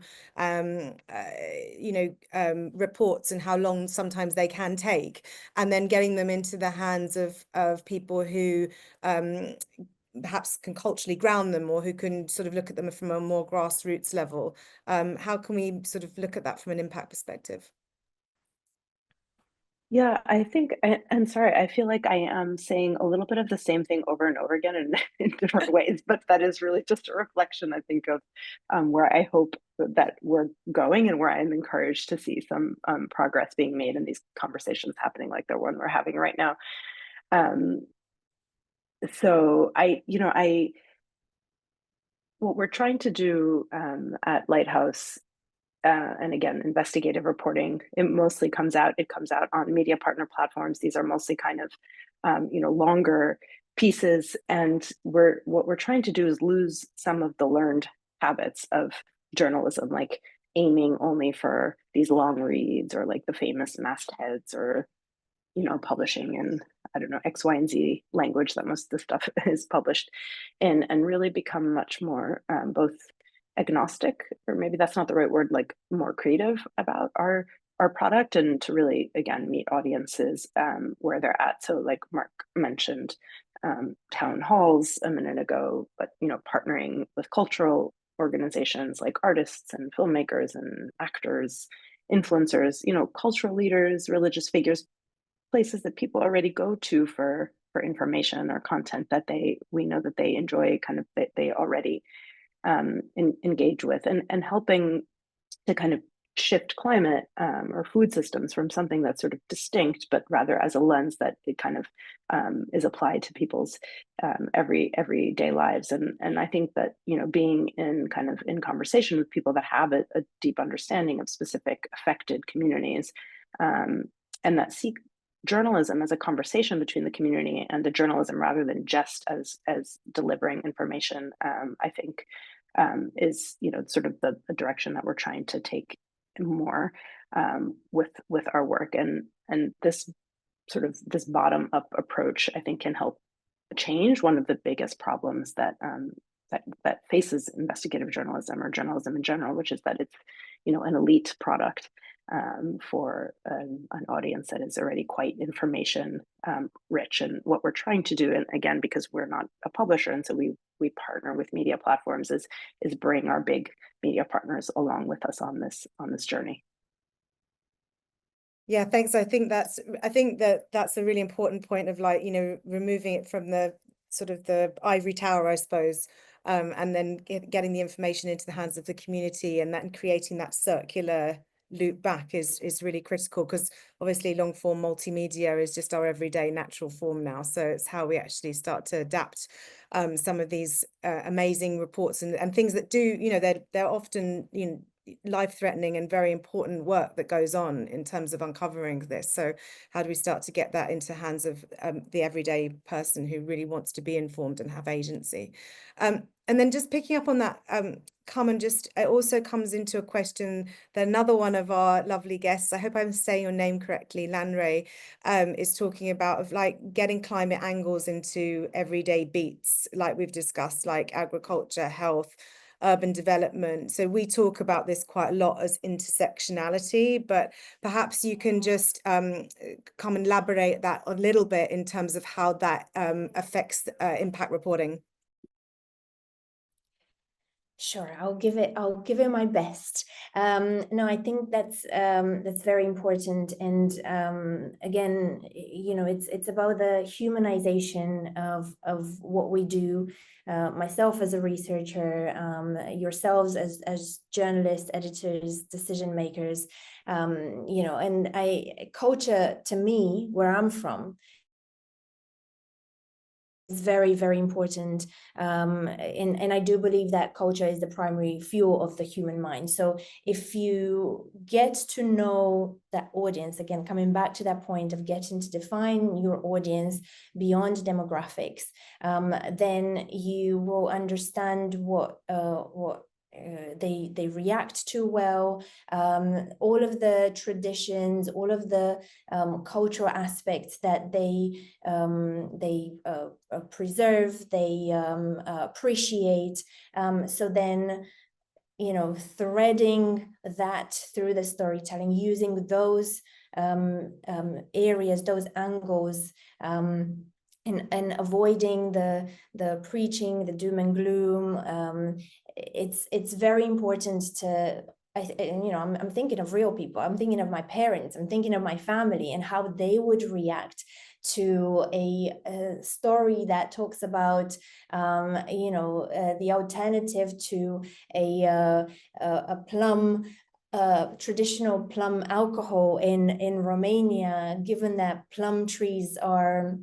reports, and how long sometimes they can take, and then getting them into the hands of people who perhaps can culturally ground them, or who can sort of look at them from a more grassroots level. How can we sort of look at that from an impact perspective? Yeah, I think, and sorry, I feel like I am saying a little bit of the same thing over and over again in different ways, but that is really just a reflection, I think, of where I hope that we're going, and where I'm encouraged to see some progress being made in these conversations happening, like the one we're having right now. So what we're trying to do at Lighthouse, and again, investigative reporting, it comes out on media partner platforms. These are mostly kind of, longer pieces. And what we're trying to do is lose some of the learned habits of journalism, like aiming only for these long reads, or like the famous mastheads, or, publishing in, I don't know, X, Y, and Z language that most of the stuff is published in, and really become much more both agnostic, or maybe that's not the right word, like more creative about our product, and to really, again, meet audiences where they're at. So like Mark mentioned town halls a minute ago, but partnering with cultural organizations like artists and filmmakers and actors, influencers, cultural leaders, religious figures, places that people already go to for information or content that we know that they enjoy, kind of, that they already engage with, and helping to kind of shift climate or food systems from something that's sort of distinct, but rather as a lens that it kind of is applied to people's everyday lives. And I think that being in conversation with people that have a deep understanding of specific affected communities, and that seek journalism as a conversation between the community and the journalism, rather than just as delivering information, I think is sort of the direction that we're trying to take more with our work. And this sort of this bottom up approach, I think, can help change one of the biggest problems that that faces investigative journalism, or journalism in general, which is that it's an elite product for an audience that is already quite information rich. And what we're trying to do, and again, because we're not a publisher, and so we partner with media platforms, is bring our big media partners along with us on this journey. Yeah, thanks. I think that's a really important point of, like, removing it from the sort of the ivory tower, I suppose, and then getting the information into the hands of the community, and creating that circular loop back is really critical, because obviously long form multimedia is just our everyday natural form now. So it's how we actually start to adapt some of these amazing reports and things that do, they're often life-threatening and very important work that goes on in terms of uncovering this. So how do we start to get that into hands of the everyday person who really wants to be informed and have agency? And then just picking up on that, Carmen, just it also comes into a question that another one of our lovely guests, I hope I'm saying your name correctly, Lanre, is talking about, of like getting climate angles into everyday beats, like we've discussed, like agriculture, health, urban development. So we talk about this quite a lot as intersectionality, but perhaps you can just come and elaborate that a little bit in terms of how that affects impact reporting. Sure, I'll give it my best. No, I think that's very important. And again, you know, it's about the humanization of what we do. Myself as a researcher, yourselves as journalists, editors, decision makers, you know, and culture to me, where I'm from, is very, very important. And I do believe that culture is the primary fuel of the human mind. So if you get to know that audience, again, coming back to that point of getting to define your audience beyond demographics, then you will understand what they react to well, all of the traditions, all of the cultural aspects that they preserve, they appreciate. So then, you know, threading that through the storytelling, using those areas, those angles, and avoiding the preaching, the doom and gloom. It's very important to, you know, I'm thinking of real people. I'm thinking of my parents. I'm thinking of my family and how they would react to a story that talks about, you know, the alternative to a plum. Traditional plum alcohol in Romania, given that plum trees are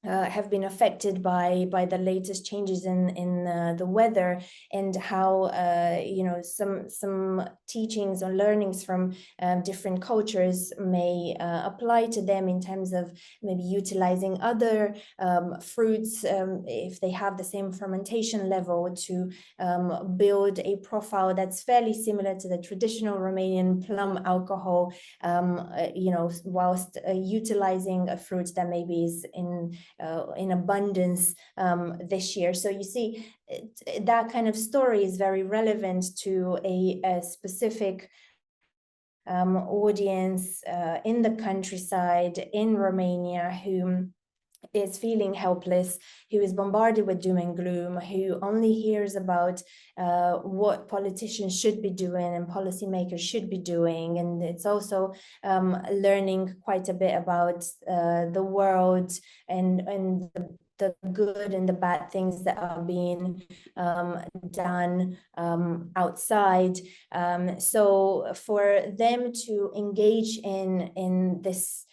have been affected by the latest changes in the weather, and how you know, some teachings or learnings from different cultures may apply to them in terms of maybe utilizing other fruits if they have the same fermentation level, to build a profile that's fairly similar to the traditional Romanian plum alcohol, you know, whilst utilizing a fruit that maybe is in abundance this year. So you see, that kind of story is very relevant to a specific audience in the countryside in Romania, who is feeling helpless, who is bombarded with doom and gloom, who only hears about what politicians should be doing and policymakers should be doing. And it's also learning quite a bit about the world and the good and the bad things that are being done outside. So for them to engage in this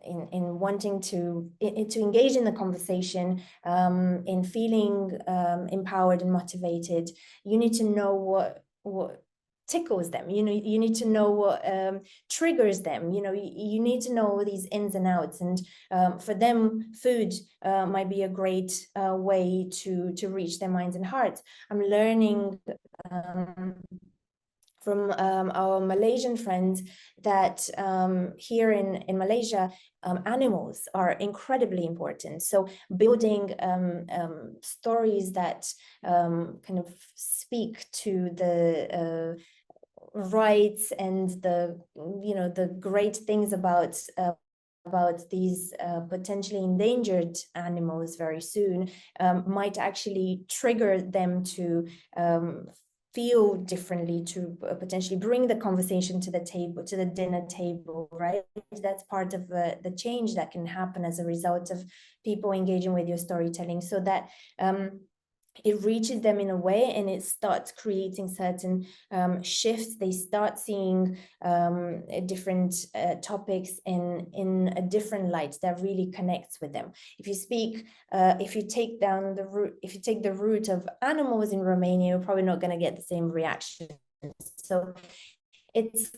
in wanting to engage in the conversation, in feeling empowered and motivated, you need to know what tickles them. You know, you need to know what triggers them. You know, you need to know these ins and outs. And for them, food might be a great way to reach their minds and hearts. I'm learning from our Malaysian friends that here in Malaysia, animals are incredibly important. So building stories that kind of speak to the rights and the, you know, the great things about these potentially endangered animals very soon might actually trigger them to feel differently, to potentially bring the conversation to the table, to the dinner table, right? That's part of the change that can happen as a result of people engaging with your storytelling, so that it reaches them in a way and it starts creating certain shifts. They start seeing different topics in a different light that really connects with them. If you speak, if you take the route of animals in Romania, you're probably not going to get the same reaction So it's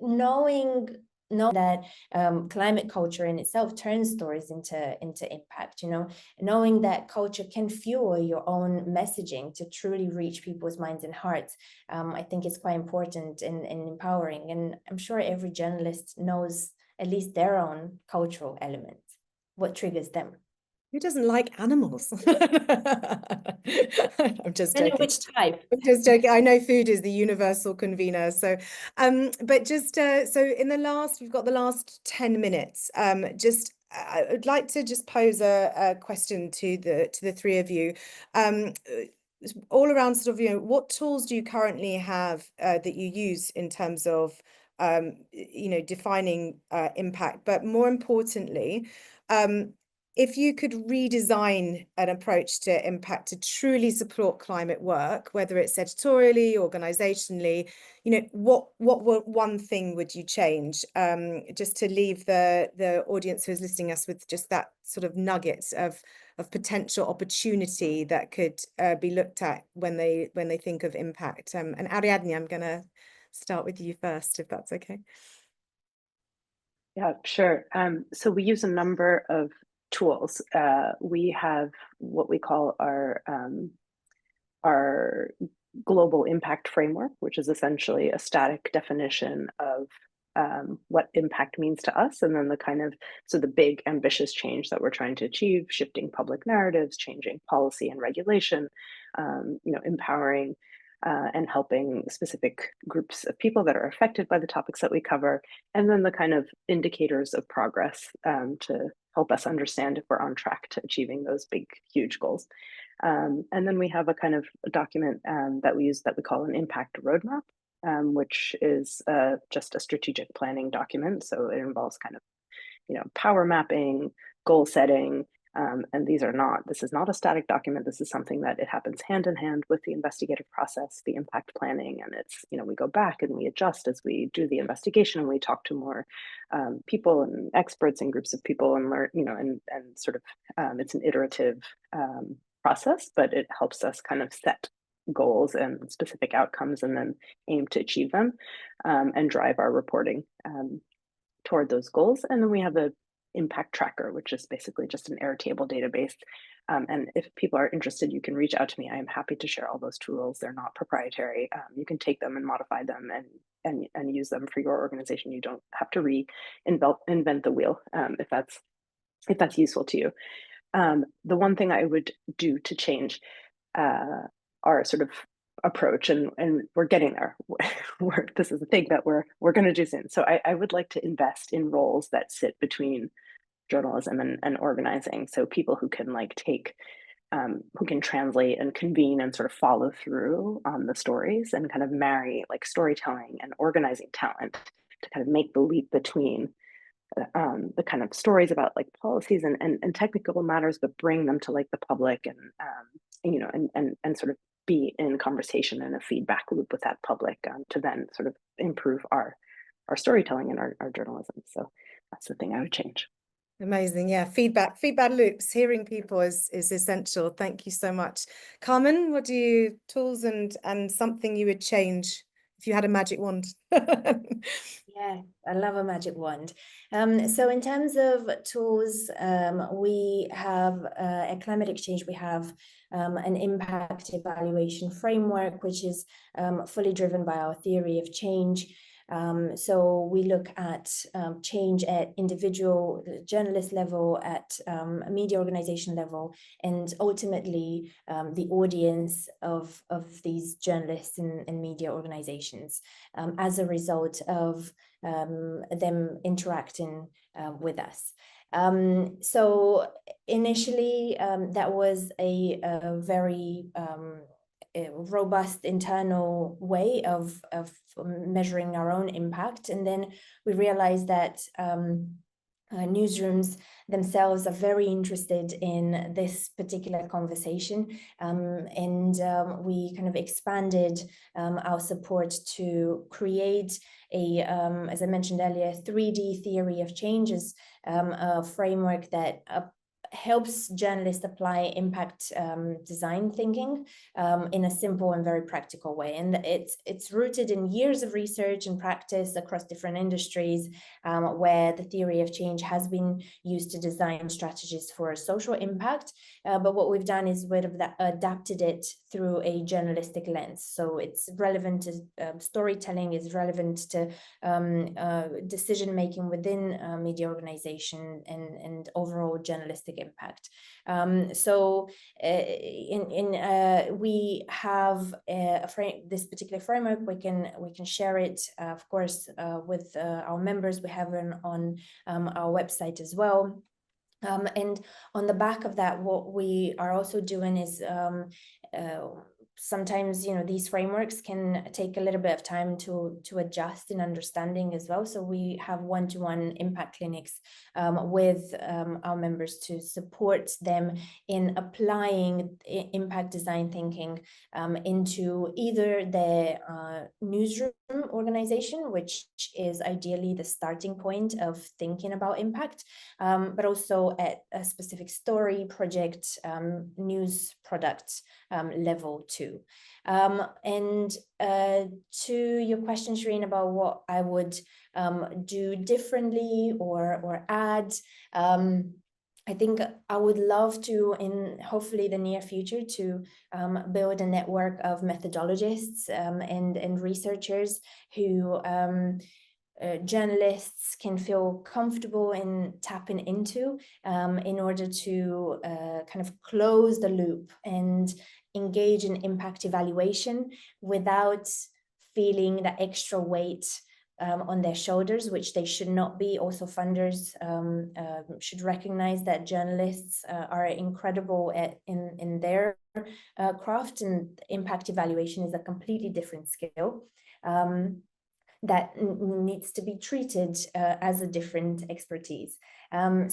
knowing that climate culture in itself turns stories into impact, knowing that culture can fuel your own messaging to truly reach people's minds and hearts. I think it's quite important and empowering, and I'm sure every journalist knows at least their own cultural element, what triggers them. Who doesn't like animals? I'm just joking. Which type? I'm just joking. I know food is the universal convener. So, but just so we've got the last 10 minutes. I would like to just pose a question to the three of you. All around sort of, what tools do you currently have that you use in terms of defining impact, but more importantly, if you could redesign an approach to impact to truly support climate work, whether it's editorially, organizationally, what one thing would you change? Just to leave the audience who's listening us with just that sort of nuggets of potential opportunity that could be looked at when they think of impact. And Ariadne, I'm going to start with you first, if that's okay. Yeah, sure. So we use a number of tools. We have what we call our global impact framework, which is essentially a static definition of what impact means to us, and then the big ambitious change that we're trying to achieve, shifting public narratives, changing policy and regulation, empowering and helping specific groups of people that are affected by the topics that we cover, and then the kind of indicators of progress to help us understand if we're on track to achieving those big, huge goals. And then we have a kind of a document that we use that we call an impact roadmap, which is just a strategic planning document. So it involves kind of, power mapping, goal setting, and this is not a static document. This is something that it happens hand in hand with the investigative process, the impact planning, and it's, we go back and we adjust as we do the investigation, and we talk to more people and experts and groups of people and learn, and sort of it's an iterative process, but it helps us kind of set goals and specific outcomes and then aim to achieve them and drive our reporting toward those goals. And then we have the impact tracker, which is basically just an Airtable database. And if people are interested, you can reach out to me. I am happy to share all those tools. They're not proprietary. You can take them and modify them and use them for your organization. You don't have to reinvent the wheel if that's useful to you. The one thing I would do to change our sort of approach, and we're getting there. This is a thing that we're going to do soon. So I would like to invest in roles that sit between journalism and organizing. So people who can who can translate and convene and sort of follow through on the stories and kind of marry storytelling and organizing talent to kind of make the leap between the kind of stories about policies and technical matters, but bring them to the public and sort of be in conversation and a feedback loop with that public to then sort of improve our storytelling and our journalism. So that's the thing I would change. Amazing. Yeah. Feedback loops, hearing people is essential. Thank you so much. Carmen, what tools and something you would change if you had a magic wand? Yeah, I love a magic wand. So in terms of tools, we have at climateXchange, we have an impact evaluation framework, which is fully driven by our theory of change. So we look at change at individual journalist level, at a media organization level, and ultimately the audience of these journalists and media organizations as a result of them interacting with us. So initially that was a very robust internal way of measuring our own impact, and then we realized that newsrooms themselves are very interested in this particular conversation, and we kind of expanded our support to create a, as I mentioned earlier, 3D theory of changes, a framework that helps journalists apply impact design thinking in a simple and very practical way. And it's rooted in years of research and practice across different industries, where the theory of change has been used to design strategies for social impact. But what we've done is we've adapted it through a journalistic lens. So it's relevant to storytelling, is relevant to decision-making within media organization and overall journalistic impact. So we have this particular framework. We can share it, of course, with our members. We have it on our website as well. And on the back of that, what we are also doing is sometimes, these frameworks can take a little bit of time to adjust in understanding as well. So we have one-to-one impact clinics with our members to support them in applying impact design thinking into either their newsroom organization, which is ideally the starting point of thinking about impact, but also at a specific story, project, news product level too. And to your question, Shireen, about what I would do differently or add, I think I would love to, in hopefully the near future, to build a network of methodologists and researchers who journalists can feel comfortable in tapping into in order to kind of close the loop and engage in impact evaluation without feeling that extra weight on their shoulders, which they should not be. Also, funders should recognize that journalists are incredible in their craft, and impact evaluation is a completely different skill that needs to be treated as a different expertise. I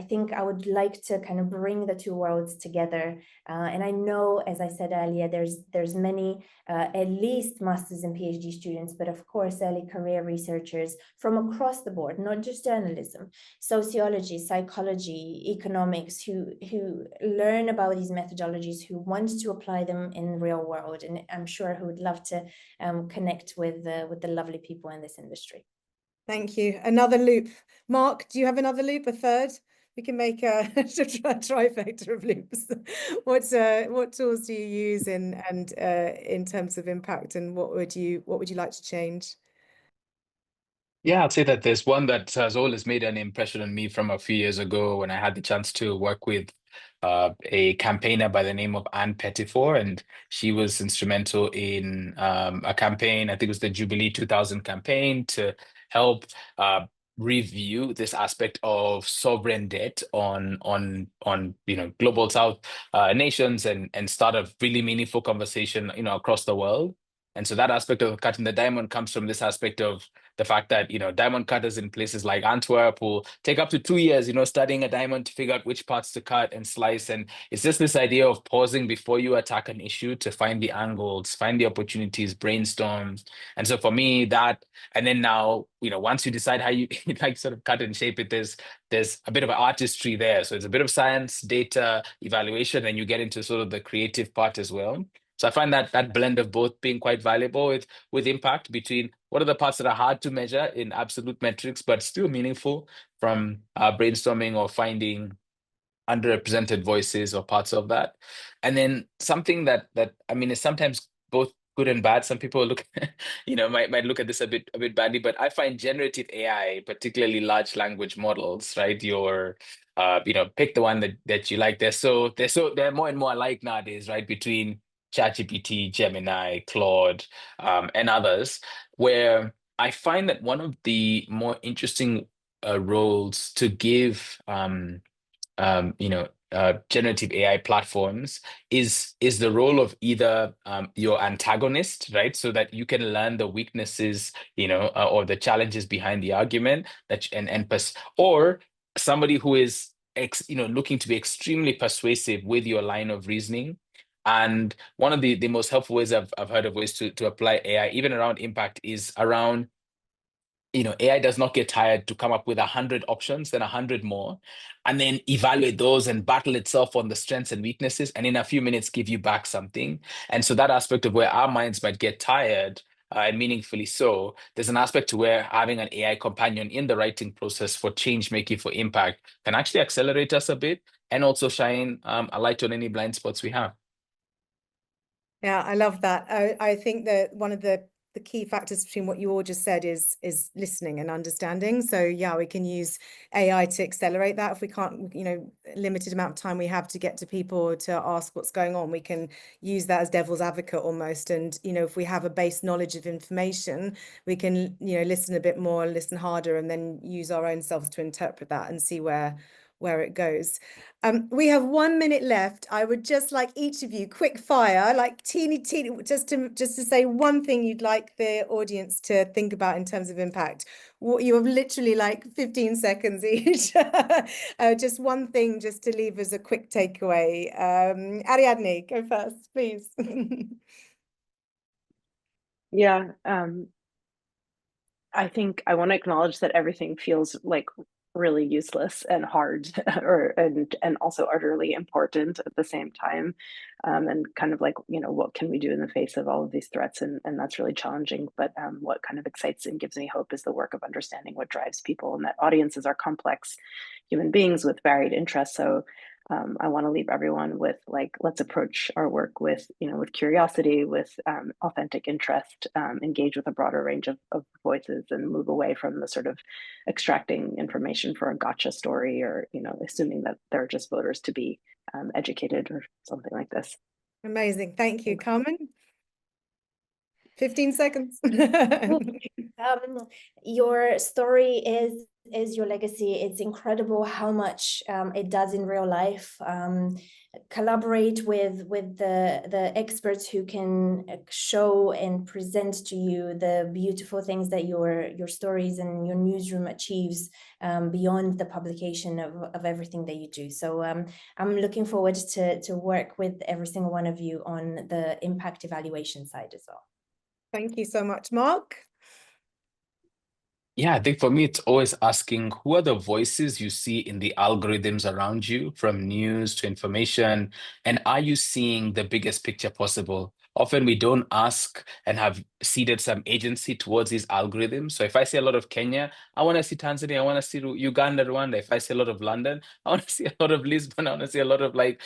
think I would like to kind of bring the two worlds together. And I know, as I said earlier, there's many, at least masters and PhD students, but of course, early career researchers from across the board, not just journalism, sociology, psychology, economics, who learn about these methodologies, who want to apply them in the real world. And I'm sure who would love to connect with the lovely people in this industry. Thank you. Another loop. Mark, do you have another loop, a third? We can make a trifecta of loops. What tools do you use in terms of impact, and what would you like to change? Yeah, I'd say that there's one that has always made an impression on me from a few years ago when I had the chance to work with a campaigner by the name of Anne Pettifor, and she was instrumental in a campaign, I think it was the Jubilee 2000 campaign, to help review this aspect of sovereign debt on global South nations and start a really meaningful conversation across the world. And so that aspect of cutting the diamond comes from this aspect of the fact that diamond cutters in places like Antwerp will take up to 2 years studying a diamond to figure out which parts to cut and slice. And it's just this idea of pausing before you attack an issue to find the angles, find the opportunities, brainstorm. And so for me, that, and then now once you decide how you like sort of cut and shape it, there's a bit of an artistry there. So it's a bit of science, data, evaluation, and you get into sort of the creative part as well. So I find that blend of both being quite valuable with impact, between what are the parts that are hard to measure in absolute metrics, but still meaningful, from brainstorming or finding underrepresented voices or parts of that. And then something that I mean is sometimes both good and bad. Some people look, might look at this a bit badly, but I find generative AI, particularly large language models, right? Pick the one that you like. They're more and more alike nowadays, right? Between ChatGPT, Gemini, Claude, and others, where I find that one of the more interesting roles to give generative AI platforms is the role of either your antagonist, right? So that you can learn the weaknesses, or the challenges behind the argument or somebody who is looking to be extremely persuasive with your line of reasoning. And one of the most helpful ways I've heard of ways to apply AI, even around impact, is around AI does not get tired to come up with 100 options, then 100 more, and then evaluate those and battle itself on the strengths and weaknesses, and in a few minutes give you back something. And so that aspect of where our minds might get tired, and meaningfully so, there's an aspect to where having an AI companion in the writing process for change making, for impact, can actually accelerate us a bit and also shine a light on any blind spots we have. Yeah, I love that. I think that one of the key factors between what you all just said is listening and understanding. So yeah, we can use AI to accelerate that. If we can't, limited amount of time we have to get to people to ask what's going on, we can use that as devil's advocate almost. And, if we have a base knowledge of information, we can, listen a bit more, listen harder, and then use our own selves to interpret that and see where it goes. We have 1 minute left. I would just like each of you, quick fire, like teeny, just to say one thing you'd like the audience to think about in terms of impact. You have literally like 15 seconds each. Just one thing, just to leave as a quick takeaway. Ariadne, go first, please. Yeah, I think I want to acknowledge that everything feels like really useless and hard, and also utterly important at the same time, and kind of like, what can we do in the face of all of these threats, and that's really challenging. But what kind of excites and gives me hope is the work of understanding what drives people, and that audiences are complex human beings with varied interests. So I want to leave everyone with like, let's approach our work with, with curiosity, with authentic interest, engage with a broader range of voices, and move away from the sort of extracting information for a gotcha story, or, assuming that they're just voters to be educated or something like this. Amazing. Thank you, Carmen. 15 seconds. Your story is your legacy. It's incredible how much it does in real life. Collaborate with the experts who can show and present to you the beautiful things that your stories and your newsroom achieves beyond the publication of everything that you do. So I'm looking forward to work with every single one of you on the impact evaluation side as well. Thank you so much, Mark. Yeah, I think for me, it's always asking, who are the voices you see in the algorithms around you, from news to information, and are you seeing the biggest picture possible? Often we don't ask and have ceded some agency towards these algorithms. So if I see a lot of Kenya, I want to see Tanzania, I want to see Uganda, Rwanda. If I see a lot of London, I want to see a lot of Lisbon, I want to see a lot of like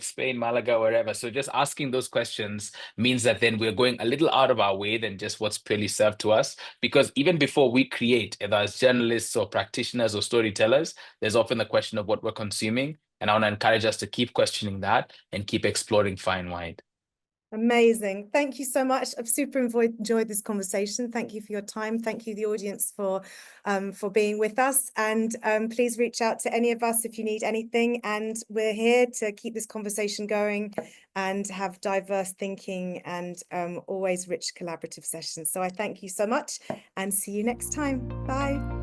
Spain, Malaga, wherever. So just asking those questions means that then we're going a little out of our way than just what's purely served to us. Because even before we create, either as journalists or practitioners or storytellers, there's often the question of what we're consuming. And I want to encourage us to keep questioning that and keep exploring far and wide. Amazing. Thank you so much. I've super enjoyed this conversation. Thank you for your time. Thank you, the audience, for being with us. And please reach out to any of us if you need anything. And we're here to keep this conversation going and have diverse thinking and always rich collaborative sessions. So I thank you so much and see you next time. Bye.